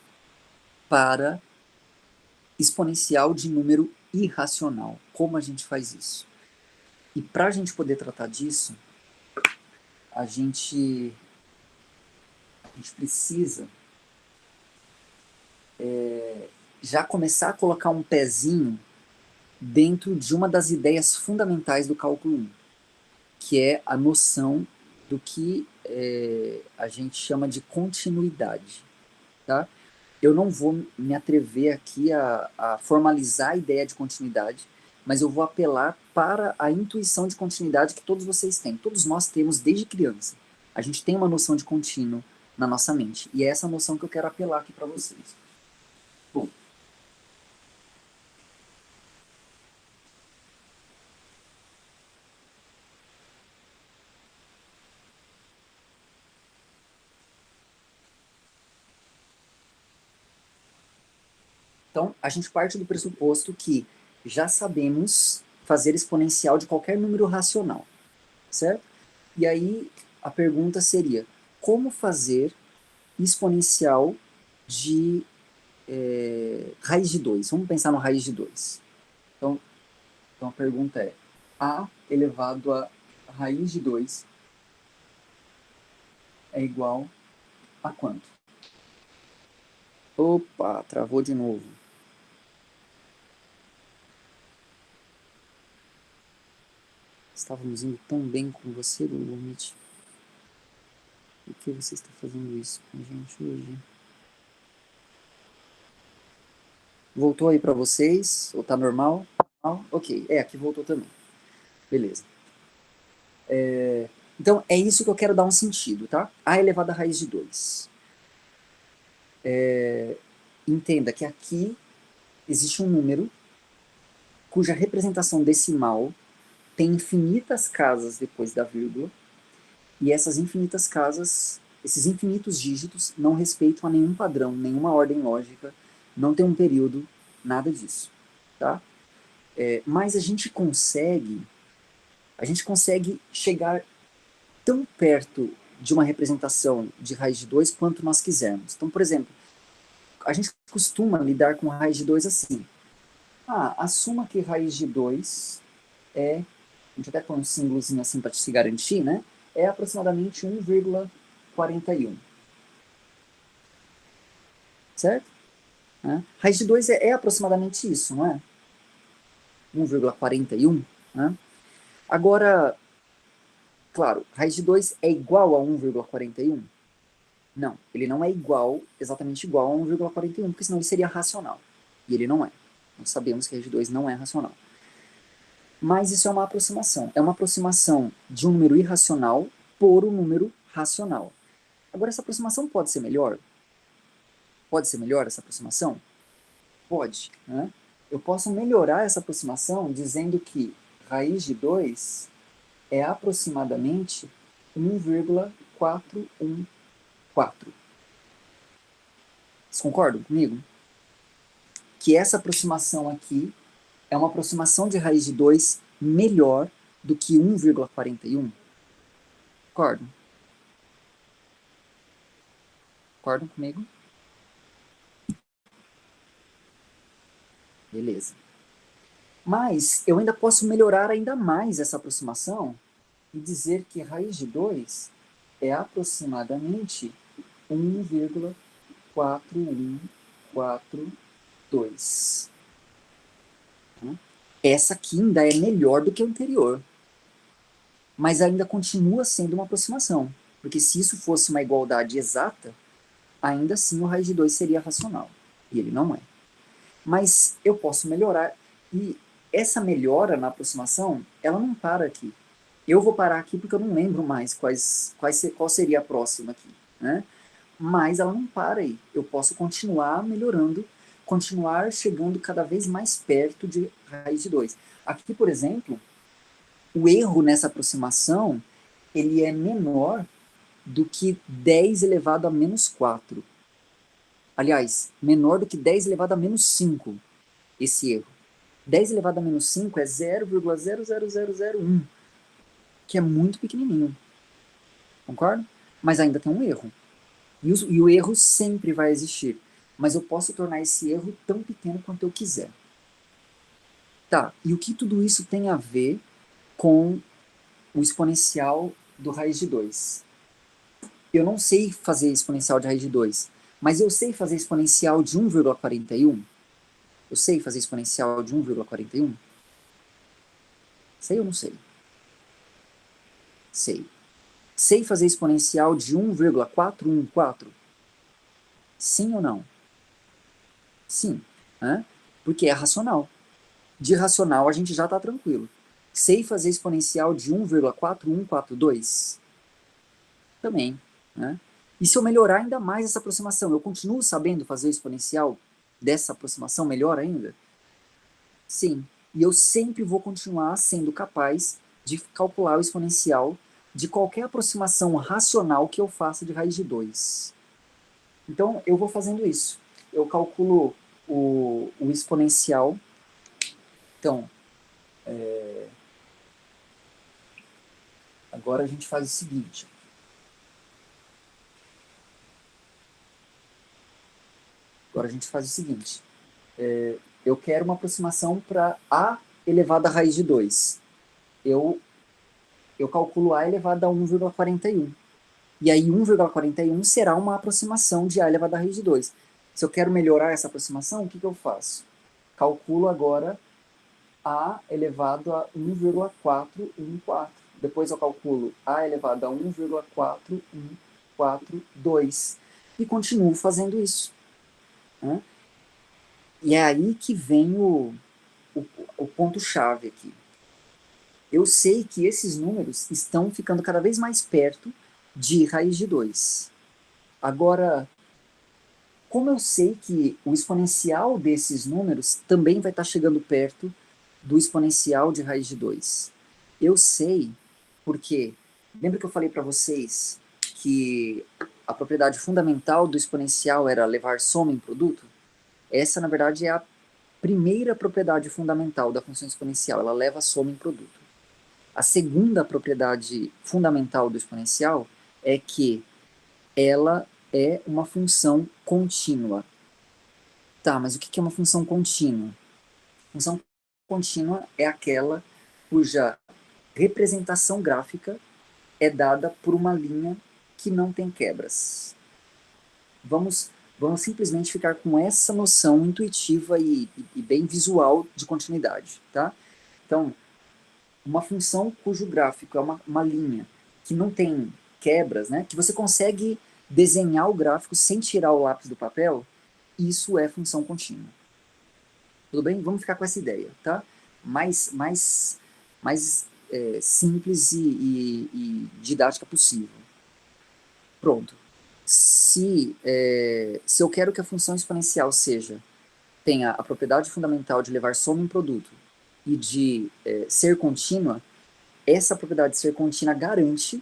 para exponencial de número irracional. Como a gente faz isso? E para a gente poder tratar disso, a gente precisa já começar a colocar um pezinho dentro de uma das ideias fundamentais do cálculo 1, que é a noção do que a gente chama de continuidade. Tá? Eu não vou me atrever aqui a formalizar a ideia de continuidade, mas eu vou apelar para a intuição de continuidade que todos vocês têm, todos nós temos desde criança. A gente tem uma noção de contínuo na nossa mente. E é essa noção que eu quero apelar aqui para vocês. Bom, então, a gente parte do pressuposto que já sabemos fazer exponencial de qualquer número racional, certo? E aí, a pergunta seria, como fazer exponencial de raiz de 2? Vamos pensar no raiz de 2. Então a pergunta é, a elevado a raiz de 2 é igual a quanto? Opa, travou de novo. Estávamos indo tão bem com você, Google Meet. Por que você está fazendo isso com a gente hoje? Voltou aí para vocês? Ou tá normal? Ok, aqui voltou também. Beleza. Então, é isso que eu quero dar um sentido, tá? A elevado à raiz de 2. Entenda que aqui existe um número cuja representação decimal tem infinitas casas depois da vírgula, e essas infinitas casas, esses infinitos dígitos, não respeitam a nenhum padrão, nenhuma ordem lógica, não tem um período, nada disso, tá? Mas a gente consegue chegar tão perto de uma representação de raiz de 2 quanto nós quisermos. Então, por exemplo, a gente costuma lidar com raiz de 2 assim. Assuma que raiz de 2 é, a gente até põe um símbolozinho assim para se garantir, né? É aproximadamente 1,41. Certo? Raiz de 2 é aproximadamente isso, não é? 1,41. Né? Agora, claro, raiz de 2 é igual a 1,41? Não, ele não é exatamente igual a 1,41, porque senão ele seria racional. E ele não é. Nós sabemos que raiz de 2 não é racional. Mas isso é uma aproximação. É uma aproximação de um número irracional por um número racional. Agora, essa aproximação pode ser melhor? Pode ser melhor essa aproximação? Pode. Né? Eu posso melhorar essa aproximação dizendo que raiz de 2 é aproximadamente 1,414. Vocês concordam comigo? Que essa aproximação aqui é uma aproximação de raiz de 2 melhor do que 1,41? Concordam? Concordam comigo? Beleza. Mas eu ainda posso melhorar ainda mais essa aproximação e dizer que raiz de 2 é aproximadamente 1,4142. Essa aqui ainda é melhor do que a anterior. Mas ainda continua sendo uma aproximação. Porque se isso fosse uma igualdade exata, ainda assim o raiz de 2 seria racional. E ele não é. Mas eu posso melhorar. E essa melhora na aproximação, ela não para aqui. Eu vou parar aqui porque eu não lembro mais qual seria a próxima aqui. Né? Mas ela não para aí. Eu posso continuar melhorando, continuar chegando cada vez mais perto de raiz de 2. Aqui, por exemplo, o erro nessa aproximação, ele é menor do que 10 elevado a menos 4. Aliás, menor do que 10 elevado a menos 5, esse erro. 10 elevado a menos 5 é 0,00001, que é muito pequenininho. Concorda? Mas ainda tem um erro. E o erro sempre vai existir. Mas eu posso tornar esse erro tão pequeno quanto eu quiser. Tá, e o que tudo isso tem a ver com o exponencial do raiz de 2? Eu não sei fazer exponencial de raiz de 2, mas eu sei fazer exponencial de 1,41? Eu sei fazer exponencial de 1,41? Sei ou não sei? Sei. Sei fazer exponencial de 1,414? Sim ou não? Sim. Porque é racional. De racional a gente já está tranquilo. Sei fazer exponencial de 1,4142? Também, né? E se eu melhorar ainda mais essa aproximação, eu continuo sabendo fazer o exponencial dessa aproximação melhor ainda? Sim. E eu sempre vou continuar sendo capaz de calcular o exponencial de qualquer aproximação racional que eu faça de raiz de 2. Então, eu vou fazendo isso. Eu calculo o exponencial. Então, agora a gente faz o seguinte. Agora a gente faz o seguinte. Eu quero uma aproximação para a elevado à raiz de 2. Eu calculo a elevado a 1,41. E aí 1,41 será uma aproximação de a elevado à raiz de 2. Se eu quero melhorar essa aproximação, o que eu faço? Calculo agora a elevado a 1,414. Depois eu calculo a elevado a 1,4142. E continuo fazendo isso, né? E é aí que vem o ponto-chave aqui. Eu sei que esses números estão ficando cada vez mais perto de raiz de 2. Agora, como eu sei que o exponencial desses números também vai estar chegando perto do exponencial de raiz de 2? Eu sei porque, lembra que eu falei para vocês que a propriedade fundamental do exponencial era levar soma em produto? Essa, na verdade, é a primeira propriedade fundamental da função exponencial, ela leva a soma em produto. A segunda propriedade fundamental do exponencial é que ela é uma função contínua. Tá, mas o que é uma função contínua? Função contínua é aquela cuja representação gráfica é dada por uma linha que não tem quebras. Vamos simplesmente ficar com essa noção intuitiva e bem visual de continuidade, tá? Então, uma função cujo gráfico é uma linha que não tem quebras, né? Que você consegue desenhar o gráfico sem tirar o lápis do papel, isso é função contínua. Tudo bem? Vamos ficar com essa ideia, tá? Mais simples e didática possível. Pronto. Se eu quero que a função exponencial tenha a propriedade fundamental de levar soma em produto e de ser contínua, essa propriedade de ser contínua garante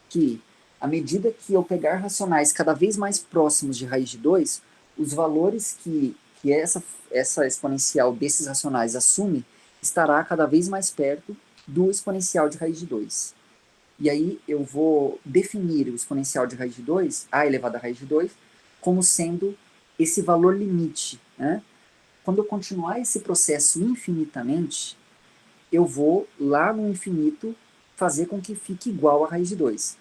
que, à medida que eu pegar racionais cada vez mais próximos de raiz de 2, os valores que essa exponencial desses racionais assume estará cada vez mais perto do exponencial de raiz de 2. E aí eu vou definir o exponencial de raiz de 2, a elevado a raiz de 2, como sendo esse valor limite, né? Quando eu continuar esse processo infinitamente, eu vou lá no infinito fazer com que fique igual a raiz de 2.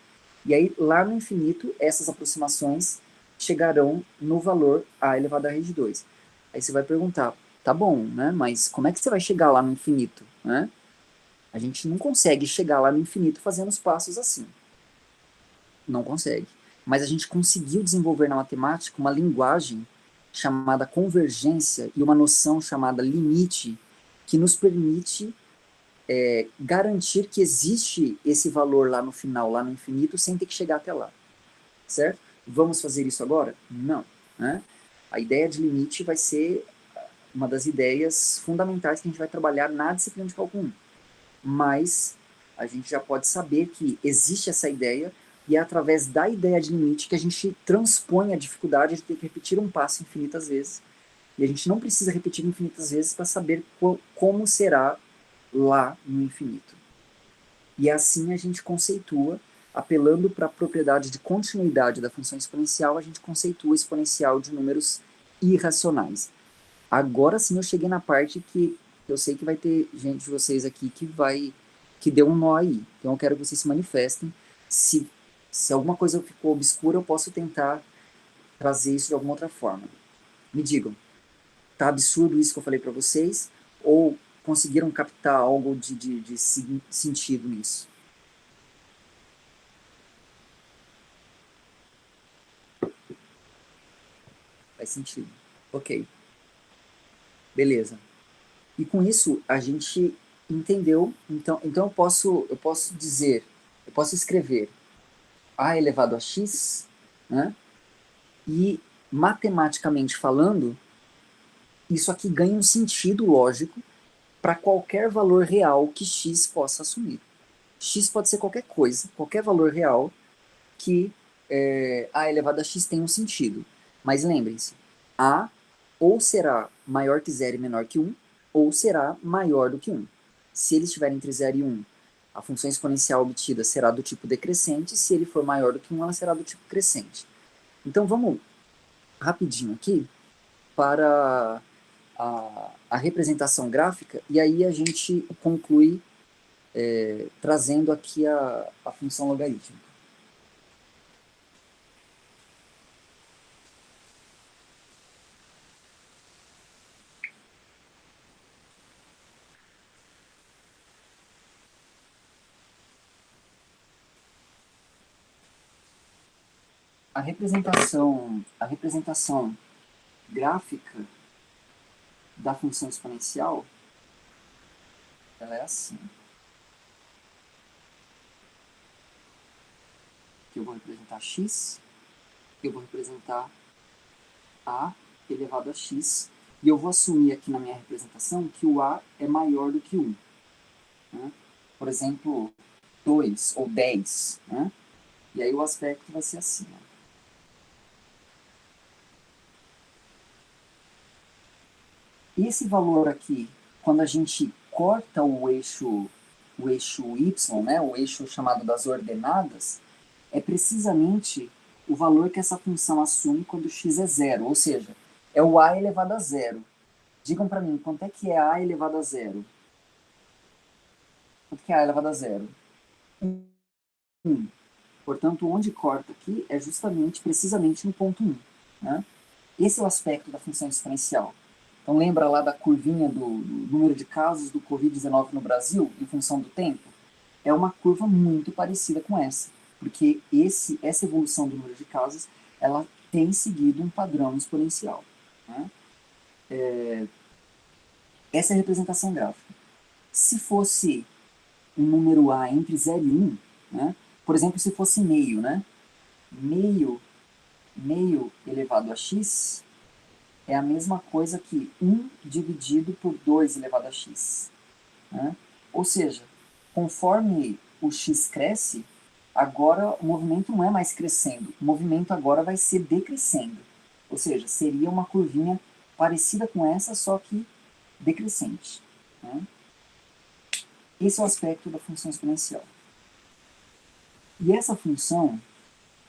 E aí, lá no infinito, essas aproximações chegarão no valor a elevado a raiz de 2. Aí você vai perguntar, tá bom, né? Mas como é que você vai chegar lá no infinito, né? A gente não consegue chegar lá no infinito fazendo os passos assim. Não consegue. Mas a gente conseguiu desenvolver na matemática uma linguagem chamada convergência e uma noção chamada limite que nos permite garantir que existe esse valor lá no final, lá no infinito, sem ter que chegar até lá. Certo? Vamos fazer isso agora? Não. Né? A ideia de limite vai ser uma das ideias fundamentais que a gente vai trabalhar na disciplina de cálculo 1. Mas a gente já pode saber que existe essa ideia e é através da ideia de limite que a gente transpõe a dificuldade de ter que repetir um passo infinitas vezes. E a gente não precisa repetir infinitas vezes para saber como será lá no infinito. E assim a gente conceitua, apelando para a propriedade de continuidade da função exponencial, a gente conceitua o exponencial de números irracionais. Agora sim eu cheguei na parte que eu sei que vai ter gente de vocês aqui que deu um nó aí. Então eu quero que vocês se manifestem. Se alguma coisa ficou obscura, eu posso tentar trazer isso de alguma outra forma. Me digam, tá absurdo isso que eu falei para vocês? Ou conseguiram captar algo de sentido nisso? Faz sentido. Ok. Beleza. E com isso a gente entendeu. Então eu posso dizer, eu posso escrever a elevado a x, né? E matematicamente falando, isso aqui ganha um sentido lógico para qualquer valor real que x possa assumir. X pode ser qualquer coisa, qualquer valor real que a elevado a x tem um sentido. Mas lembrem-se, a ou será maior que 0 e menor que 1, ou será maior do que 1. Se ele estiver entre 0 e 1, a função exponencial obtida será do tipo decrescente, se ele for maior do que 1, ela será do tipo crescente. Então vamos rapidinho aqui para a representação gráfica, e aí a gente conclui trazendo aqui a função logarítmica. A representação gráfica da função exponencial, ela é assim. Que eu vou representar x, eu vou representar a elevado a x, e eu vou assumir aqui na minha representação que o a é maior do que 1. Né? Por exemplo, 2 ou 10. Né? E aí o aspecto vai ser assim. Ó. Esse valor aqui, quando a gente corta o eixo y, né, o eixo chamado das ordenadas, é precisamente o valor que essa função assume quando x é zero, ou seja, é o a elevado a zero. Digam para mim, quanto é que é a elevado a zero? Quanto que é a elevado a zero? 1. Portanto, onde corta aqui é justamente, precisamente no ponto 1. Né? Esse é o aspecto da função exponencial. Então lembra lá da curvinha do número de casos do Covid-19 no Brasil, em função do tempo? É uma curva muito parecida com essa, porque essa evolução do número de casos, ela tem seguido um padrão exponencial. Né? Essa é a representação gráfica. Se fosse um número A entre 0 e 1, né? Por exemplo, se fosse meio, né? Meio elevado a x é a mesma coisa que 1 dividido por 2 elevado a x. Né? Ou seja, conforme o x cresce, agora o movimento não é mais crescendo, o movimento agora vai ser decrescendo. Ou seja, seria uma curvinha parecida com essa, só que decrescente. Né? Esse é o aspecto da função exponencial. E essa função,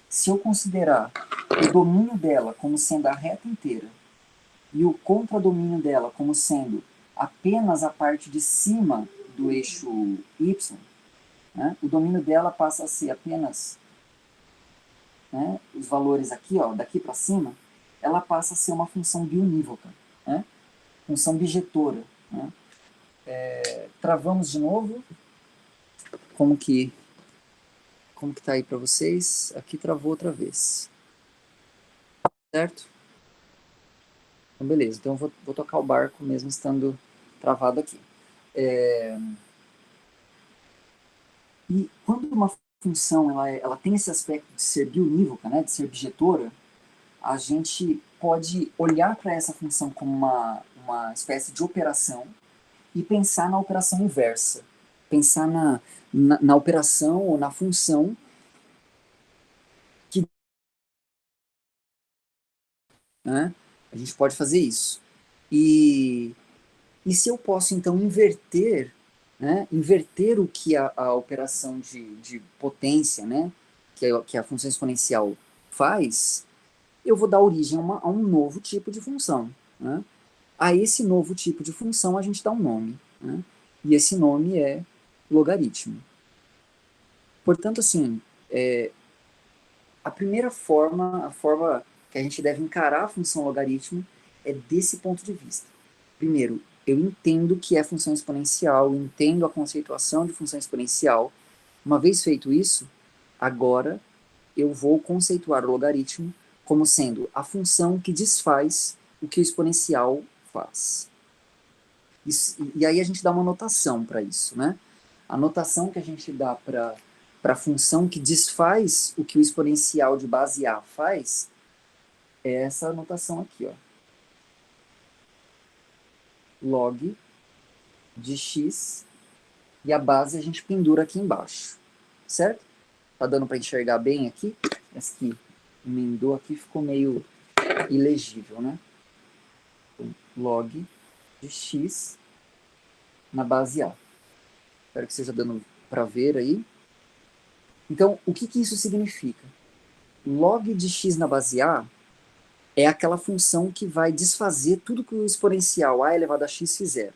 se eu considerar o domínio dela como sendo a reta inteira e o contradomínio dela como sendo apenas a parte de cima do eixo y, né, o domínio dela passa a ser apenas, né, os valores aqui, ó, daqui para cima, ela passa a ser uma função biunívoca, né, função bijetora. Né. Travamos de novo. Como que está aí para vocês? Aqui travou outra vez. Certo? Então, beleza. Então, eu vou tocar o barco mesmo estando travado aqui. E quando uma função ela tem esse aspecto de ser biunívoca, né, de ser bijetora, a gente pode olhar para essa função como uma espécie de operação e pensar na operação inversa. Pensar na operação ou na função que... Né, a gente pode fazer isso. E se eu posso, então, inverter, né, inverter o que a operação de potência, né, que a função exponencial faz, eu vou dar origem a um novo tipo de função. Né? A esse novo tipo de função a gente dá um nome. Né? E esse nome é logaritmo. Portanto, assim, a primeira forma, a forma que a gente deve encarar a função logaritmo é desse ponto de vista. Primeiro, eu entendo o que é função exponencial, entendo a conceituação de função exponencial. Uma vez feito isso, agora eu vou conceituar o logaritmo como sendo a função que desfaz o que o exponencial faz. E aí a gente dá uma notação para isso, né? A notação que a gente dá para para a função que desfaz o que o exponencial de base A faz, é essa notação aqui, ó. Log de x, e a base a gente pendura aqui embaixo, certo? Tá dando para enxergar bem aqui? Esse que emendou aqui ficou meio ilegível, né? Então, log de x na base A. Espero que esteja dando para ver aí. Então, o que isso significa? Log de x na base A é aquela função que vai desfazer tudo que o exponencial a elevado a x fizer.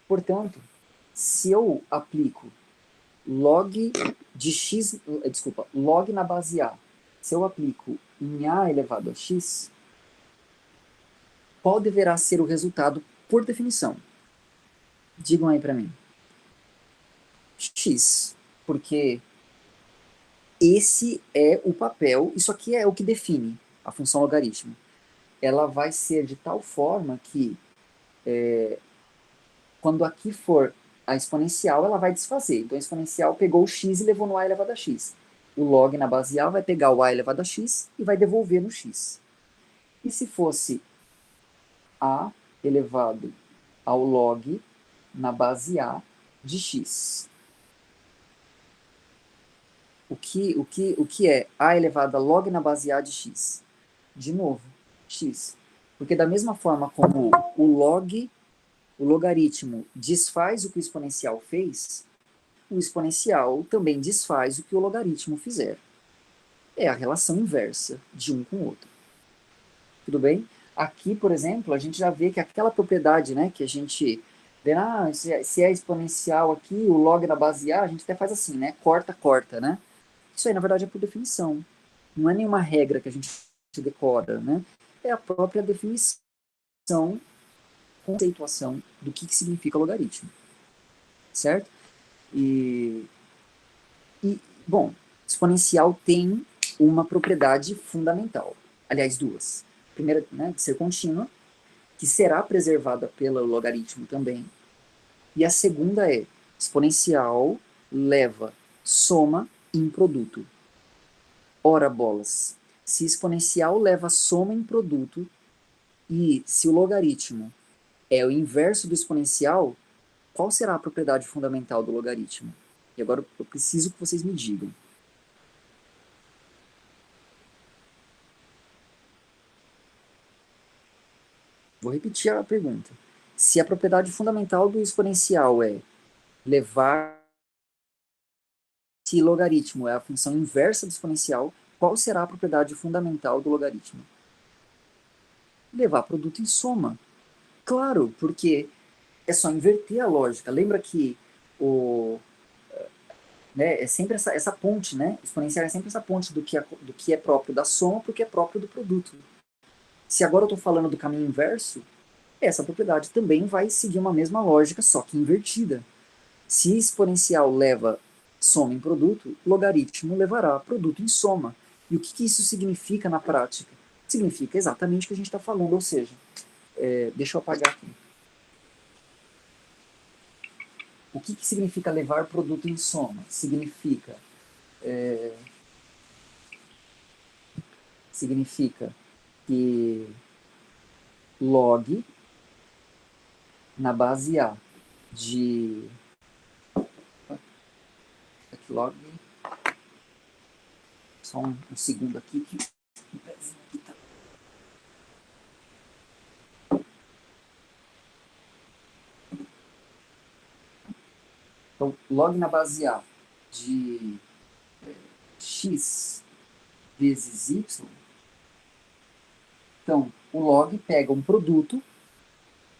Portanto, se eu aplico log de x, desculpa, log na base A, se eu aplico em a elevado a x, qual deverá ser o resultado por definição? Digam aí para mim. X, porque esse é o papel, isso aqui é o que define a função logaritmo. Ela vai ser de tal forma que quando aqui for a exponencial, ela vai desfazer. Então a exponencial pegou o x e levou no a elevado a x. O log na base A vai pegar o a elevado a x e vai devolver no x. E se fosse a elevado ao log na base A de x? O que é a elevado a log na base A de x? De novo, x. Porque da mesma forma como o logaritmo desfaz o que o exponencial fez, o exponencial também desfaz o que o logaritmo fizer. É a relação inversa de um com o outro. Tudo bem? Aqui, por exemplo, a gente já vê que aquela propriedade, né, que a gente vê, se é exponencial aqui, o log da base A, a gente até faz assim, né, corta, corta, né? Isso aí, na verdade, é por definição. Não é nenhuma regra que a gente decora, né? É a própria definição, conceituação do que significa logaritmo. Certo? Bom, exponencial tem uma propriedade fundamental. Aliás, duas. A primeira, né, de ser contínua, que será preservada pelo logaritmo também. E a segunda é, exponencial leva soma em produto. Ora bolas, se exponencial leva soma em produto, e se o logaritmo é o inverso do exponencial, qual será a propriedade fundamental do logaritmo? E agora eu preciso que vocês me digam. Vou repetir a pergunta. Se a propriedade fundamental do exponencial é levar, se logaritmo é a função inversa do exponencial, qual será a propriedade fundamental do logaritmo? Levar produto em soma. Claro, porque é só inverter a lógica. Lembra que é sempre essa ponte, né? Exponencial é sempre essa ponte do que é próprio da soma para o que é próprio do produto. Se agora eu estou falando do caminho inverso, essa propriedade também vai seguir uma mesma lógica, só que invertida. Se exponencial leva soma em produto, logaritmo levará produto em soma. E o que isso significa na prática? Significa exatamente o que a gente está falando, ou seja, deixa eu apagar aqui. O que significa levar produto em soma? Significa que log na base A de log, só um segundo aqui que então, log na base A de x vezes y, então, o log pega um produto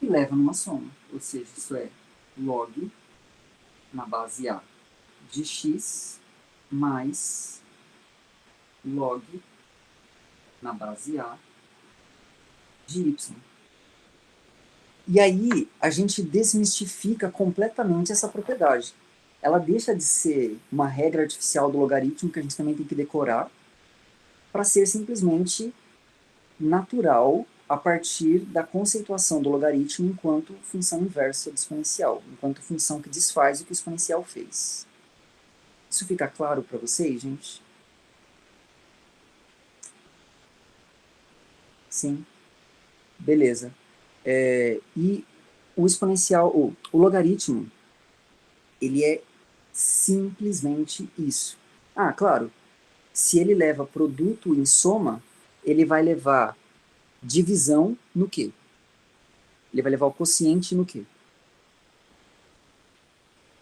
e leva numa soma. Ou seja, isso é log na base A de x mais log na base A de y. E aí, a gente desmistifica completamente essa propriedade. Ela deixa de ser uma regra artificial do logaritmo, que a gente também tem que decorar, para ser simplesmente natural a partir da conceituação do logaritmo enquanto função inversa do exponencial, enquanto função que desfaz o que o exponencial fez. Isso fica claro para vocês, gente? Sim? Beleza. E o exponencial, o logaritmo, ele é simplesmente isso. Ah, claro, se ele leva produto em soma, ele vai levar divisão no quê? Ele vai levar o quociente no quê?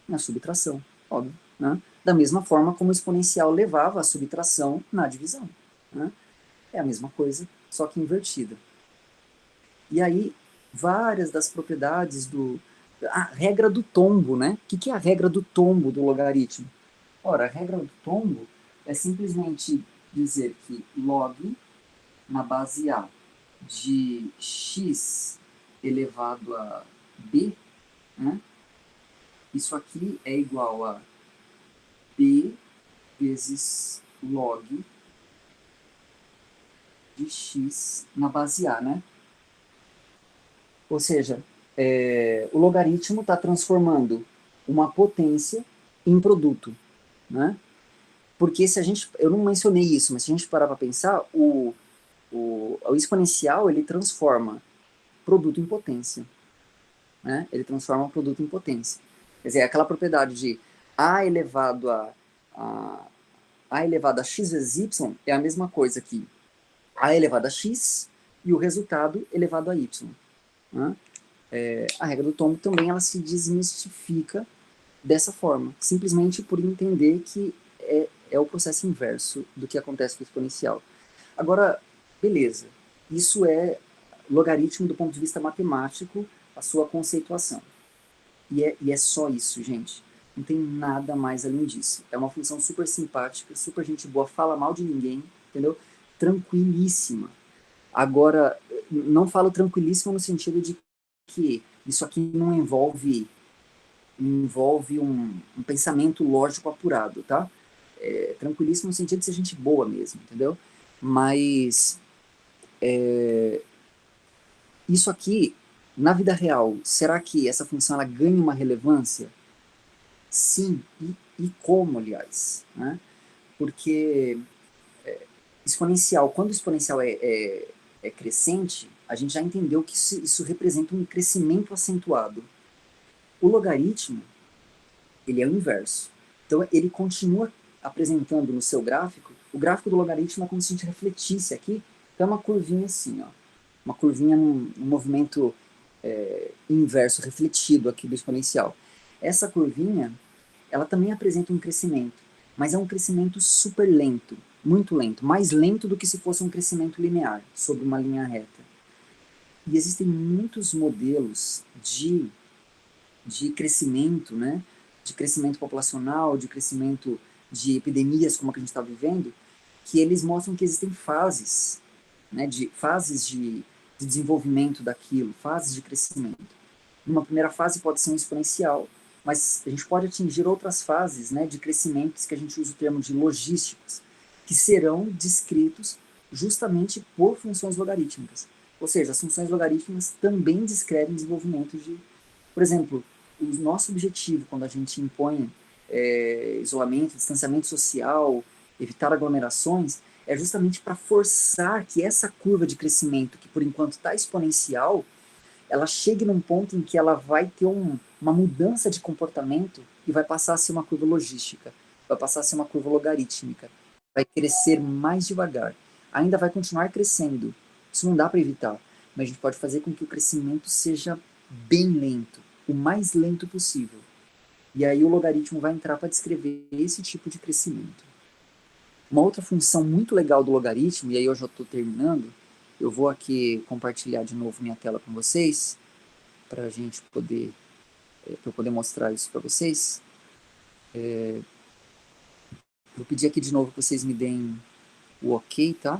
Na subtração, óbvio. Né? Da mesma forma como o exponencial levava a subtração na divisão. Né? É a mesma coisa, só que invertida. E aí, várias das propriedades do... A regra do tombo, né? O que é a regra do tombo do logaritmo? Ora, a regra do tombo é simplesmente dizer que log na base A de x elevado a b, né? Isso aqui é igual a b vezes log de x na base A, né? Ou seja, o logaritmo está transformando uma potência em produto, né? Porque se a gente, eu não mencionei isso, mas se a gente parar para pensar, o exponencial ele transforma produto em potência, né? Ele transforma o produto em potência. Quer dizer, aquela propriedade de a elevado a, a elevado a x vezes y é a mesma coisa que a elevado a x e o resultado elevado a y. Né? A regra do tombo também ela se desmistifica dessa forma, simplesmente por entender que é o processo inverso do que acontece com o exponencial. Agora, beleza, isso é logaritmo do ponto de vista matemático, a sua conceituação. E é só isso, gente. Não tem nada mais além disso. É uma função super simpática, super gente boa, fala mal de ninguém, entendeu? Tranquilíssima. Agora, não falo tranquilíssima no sentido de que isso aqui não envolve um pensamento lógico apurado, tá? Tranquilíssimo no sentido de ser gente boa mesmo, entendeu? Mas isso aqui, na vida real, será que essa função ela ganha uma relevância? Sim, e como, aliás, né? Porque exponencial, quando o exponencial é crescente, a gente já entendeu que isso representa um crescimento acentuado. O logaritmo, ele é o inverso. Então, ele continua apresentando no seu gráfico, o gráfico do logaritmo é como se a gente refletisse aqui, então é uma curvinha assim, ó, uma curvinha num movimento inverso, refletido aqui do exponencial. Essa curvinha, ela também apresenta um crescimento, mas é um crescimento super lento, muito lento, mais lento do que se fosse um crescimento linear, sobre uma linha reta. E existem muitos modelos de crescimento, né? De crescimento populacional, de crescimento de epidemias como a que a gente está vivendo, que eles mostram que existem fases, né? Fases de desenvolvimento daquilo, fases de crescimento. Uma primeira fase pode ser um exponencial, mas a gente pode atingir outras fases, né, de crescimentos que a gente usa o termo de logísticos, que serão descritos justamente por funções logarítmicas. Ou seja, as funções logarítmicas também descrevem desenvolvimento de... Por exemplo, o nosso objetivo quando a gente impõe isolamento, distanciamento social, evitar aglomerações, é justamente para forçar que essa curva de crescimento, que por enquanto está exponencial, ela chegue num ponto em que ela vai ter uma mudança de comportamento e vai passar a ser uma curva logística, vai passar a ser uma curva logarítmica, vai crescer mais devagar. Ainda vai continuar crescendo, isso não dá para evitar, mas a gente pode fazer com que o crescimento seja bem lento, o mais lento possível. E aí o logaritmo vai entrar para descrever esse tipo de crescimento. Uma outra função muito legal do logaritmo, e aí eu já estou terminando, eu vou aqui compartilhar de novo minha tela com vocês, para a gente poder, para eu poder mostrar isso para vocês. Vou pedir aqui de novo que vocês me deem o ok, tá?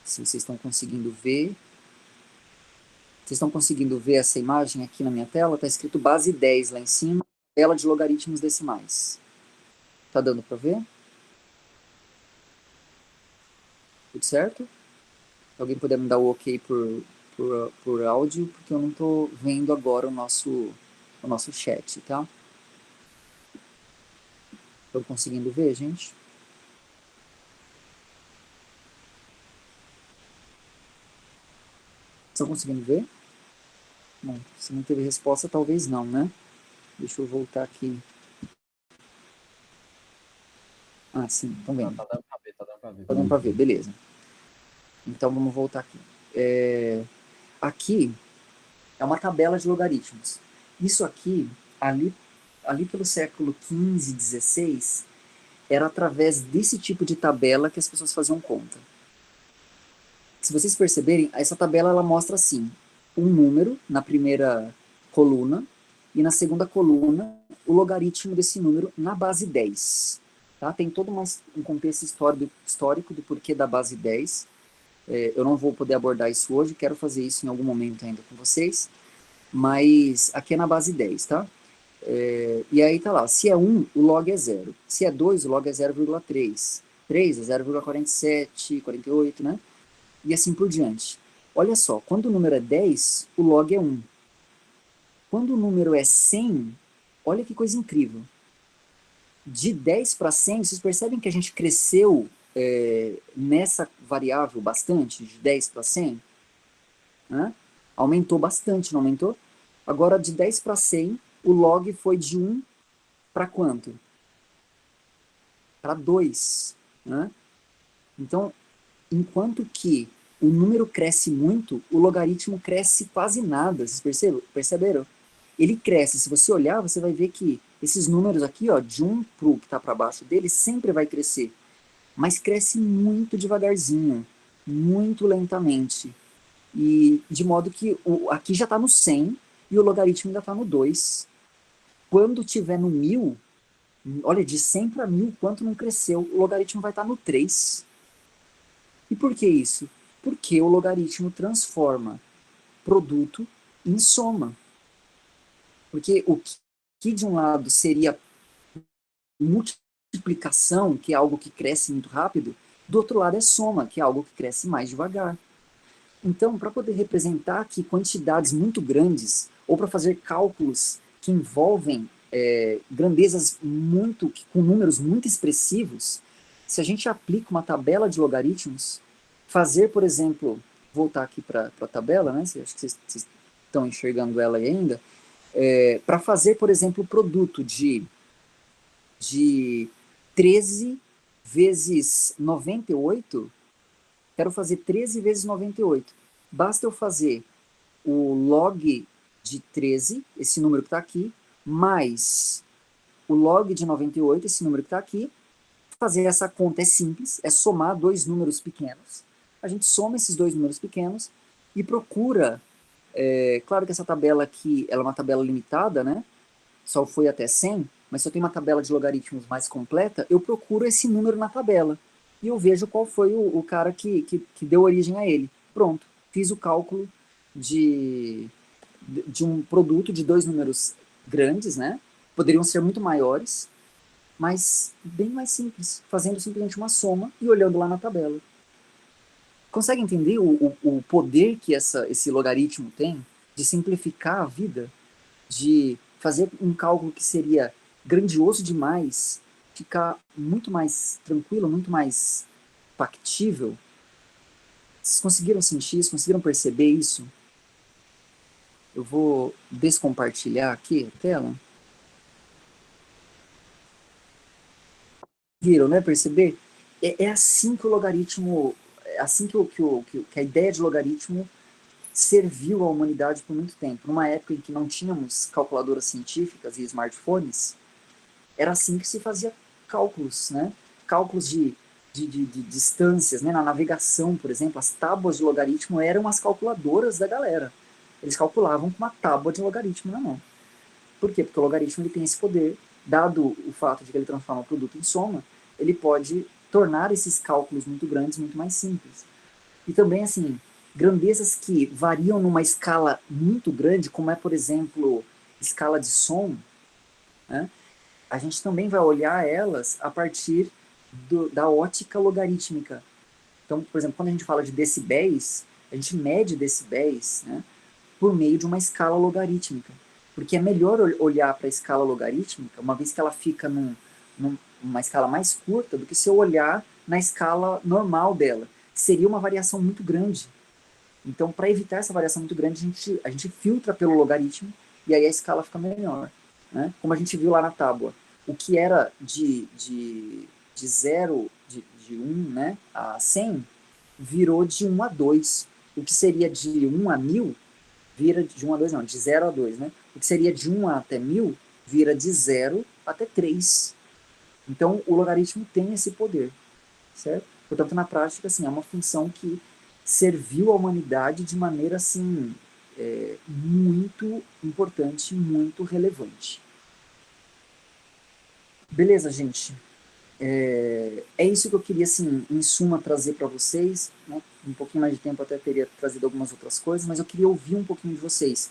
Se vocês estão conseguindo ver. Vocês estão conseguindo ver essa imagem aqui na minha tela? Está escrito base 10 lá em cima, tela de logaritmos decimais. Tá dando para ver? Tudo certo? Alguém puder me dar o ok por áudio, porque eu não estou vendo agora o nosso chat, tá? Estão conseguindo ver, gente? Estão conseguindo ver? Bom, se não teve resposta, talvez não, né? Deixa eu voltar aqui. Ah, sim, estão Não, vendo. tá dando pra ver, tá dando pra ver. Tá dando pra ver, beleza. Então vamos voltar aqui. Aqui é uma tabela de logaritmos. Isso aqui, ali pelo século XV, XVI, era através desse tipo de tabela que as pessoas faziam conta. Se vocês perceberem, essa tabela ela mostra assim, um número na primeira coluna e na segunda coluna o logaritmo desse número na base 10. Tá? Tem todo um contexto histórico do porquê da base 10. Eu não vou poder abordar isso hoje, quero fazer isso em algum momento ainda com vocês, mas aqui é na base 10, tá? E aí tá lá, se é 1, o log é 0. Se é 2, o log é 0,3. 3 é 0,47, 48, né? E assim por diante. Olha só, quando o número é 10, o log é 1. Quando o número é 100, olha que coisa incrível. De 10 para 100, vocês percebem que a gente cresceu nessa variável bastante, de 10 para 100? Né? Aumentou bastante, não aumentou? Agora, de 10 para 100, o log foi de 1 para quanto? Para 2. Né? Então, enquanto que o número cresce muito, o logaritmo cresce quase nada. Vocês perceberam? Ele cresce. Se você olhar, você vai ver que esses números aqui, ó, de 1 para o que está para baixo dele, sempre vai crescer. Mas cresce muito devagarzinho, muito lentamente. E de modo que aqui já está no 100 e o logaritmo ainda está no 2. Quando tiver no 1000, olha, de 100 para 1000, quanto não cresceu? O logaritmo vai estar no 3. E por que isso? Porque o logaritmo transforma produto em soma. Porque o que de um lado seria multiplicação, que é algo que cresce muito rápido, do outro lado é soma, que é algo que cresce mais devagar. Então, para poder representar aqui quantidades muito grandes, ou para fazer cálculos que envolvem grandezas com números muito expressivos, se a gente aplica uma tabela de logaritmos, fazer, por exemplo, voltar aqui para a tabela, né? Acho que vocês estão enxergando ela aí ainda, para fazer, por exemplo, o produto de 13 vezes 98, quero fazer 13 vezes 98. Basta eu fazer o log de 13, esse número que está aqui, mais o log de 98, esse número que está aqui. Fazer essa conta é simples, é somar dois números pequenos. A gente soma esses dois números pequenos e procura. Claro que essa tabela aqui ela é uma tabela limitada, né? Só foi até 100, mas se eu tenho uma tabela de logaritmos mais completa, eu procuro esse número na tabela. E eu vejo qual foi o cara que deu origem a ele. Pronto, fiz o cálculo de um produto de dois números grandes, né? Poderiam ser muito maiores, mas bem mais simples, fazendo simplesmente uma soma e olhando lá na tabela. Consegue entender o poder que esse logaritmo tem de simplificar a vida? De fazer um cálculo que seria grandioso demais, ficar muito mais tranquilo, muito mais factível? Vocês conseguiram sentir isso? Conseguiram perceber isso? Eu vou descompartilhar aqui a tela. Viram, né? Perceber? É assim que o logaritmo, é assim que a ideia de logaritmo serviu à humanidade por muito tempo. Numa época em que não tínhamos calculadoras científicas e smartphones, era assim que se fazia cálculos, né? Cálculos de distâncias, né? Na navegação, por exemplo, as tábuas de logaritmo eram as calculadoras da galera. Eles calculavam com uma tábua de logaritmo na mão. Por quê? Porque o logaritmo ele tem esse poder, dado o fato de que ele transforma o produto em soma, ele pode tornar esses cálculos muito grandes muito mais simples. E também, assim, grandezas que variam numa escala muito grande, como é, por exemplo, escala de som, né? A gente também vai olhar elas a partir da ótica logarítmica. Então, por exemplo, quando a gente fala de decibéis, a gente mede decibéis, né, por meio de uma escala logarítmica. Porque é melhor olhar para a escala logarítmica, uma vez que ela fica uma escala mais curta do que se eu olhar na escala normal dela. Seria uma variação muito grande. Então, para evitar essa variação muito grande, a gente filtra pelo logaritmo e aí a escala fica melhor. Né? Como a gente viu lá na tábua, o que era de 0, de 1, né, a 100, virou de 1 a 2. O que seria de 1 a 1000, vira de 1 a 2, não, de 0 a 2. Né? O que seria de 1 até 1000, vira de 0 até 3. Então, o logaritmo tem esse poder, certo? Portanto, na prática, assim, é uma função que serviu à humanidade de maneira, assim, muito importante, muito relevante. Beleza, gente? É isso que eu queria, assim, em suma, trazer para vocês. Né? Um pouquinho mais de tempo até teria trazido algumas outras coisas, mas eu queria ouvir um pouquinho de vocês.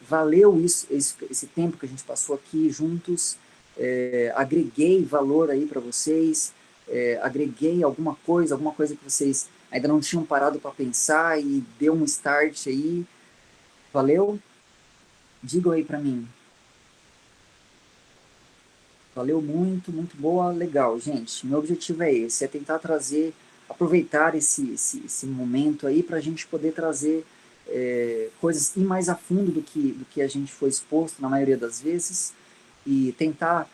Valeu esse tempo que a gente passou aqui juntos? Agreguei valor aí para vocês? Agreguei alguma coisa que vocês ainda não tinham parado para pensar e deu um start aí? Valeu? Digam aí para mim. Valeu muito, muito boa, legal, gente. Meu objetivo é esse, é tentar trazer, aproveitar esse momento aí para a gente poder trazer coisas, ir mais a fundo do que a gente foi exposto na maioria das vezes e tentar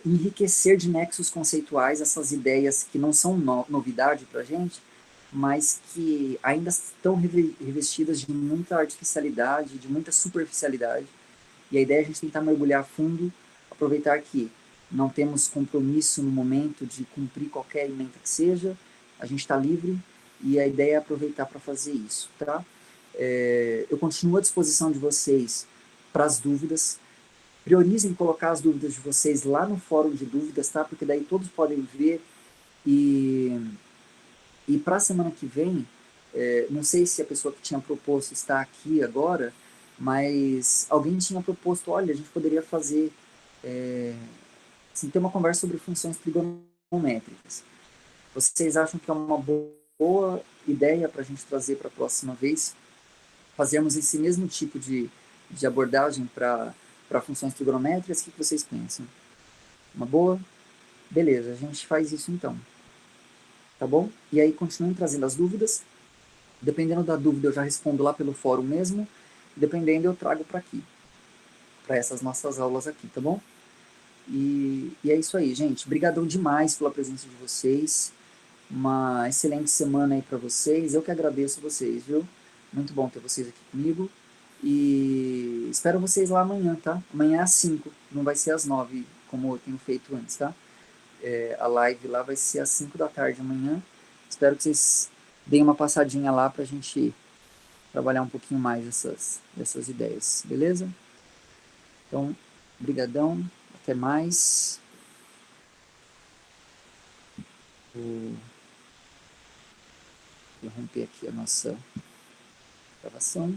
enriquecer de nexos conceituais essas ideias que não são novidade para a gente, mas que ainda estão revestidas de muita artificialidade, de muita superficialidade. E a ideia é a gente tentar mergulhar a fundo, aproveitar que não temos compromisso no momento de cumprir qualquer emenda que seja, a gente está livre e a ideia é aproveitar para fazer isso, tá? Eu continuo à disposição de vocês para as dúvidas. Priorizem colocar as dúvidas de vocês lá no fórum de dúvidas, tá? Porque daí todos podem ver e para a semana que vem, não sei se a pessoa que tinha proposto está aqui agora, mas alguém tinha proposto, olha, a gente poderia fazer, assim, ter uma conversa sobre funções trigonométricas. Vocês acham que é uma boa ideia para a gente trazer para a próxima vez? Fazermos esse mesmo tipo de abordagem para funções trigonométricas? O que vocês pensam? Uma boa? Beleza, a gente faz isso então. Tá bom? E aí continuem trazendo as dúvidas. Dependendo da dúvida, eu já respondo lá pelo fórum mesmo. Dependendo, eu trago para aqui, para essas nossas aulas aqui, tá bom? E é isso aí, gente. Obrigadão demais pela presença de vocês. Uma excelente semana aí para vocês. Eu que agradeço vocês, viu? Muito bom ter vocês aqui comigo. E espero vocês lá amanhã, tá? Amanhã é às 5, não vai ser às 9, como eu tenho feito antes, tá? A live lá vai ser às 5 da tarde amanhã. Espero que vocês deem uma passadinha lá pra gente trabalhar um pouquinho mais essas ideias, beleza? Então, brigadão, até mais. Vou interromper aqui a nossa gravação.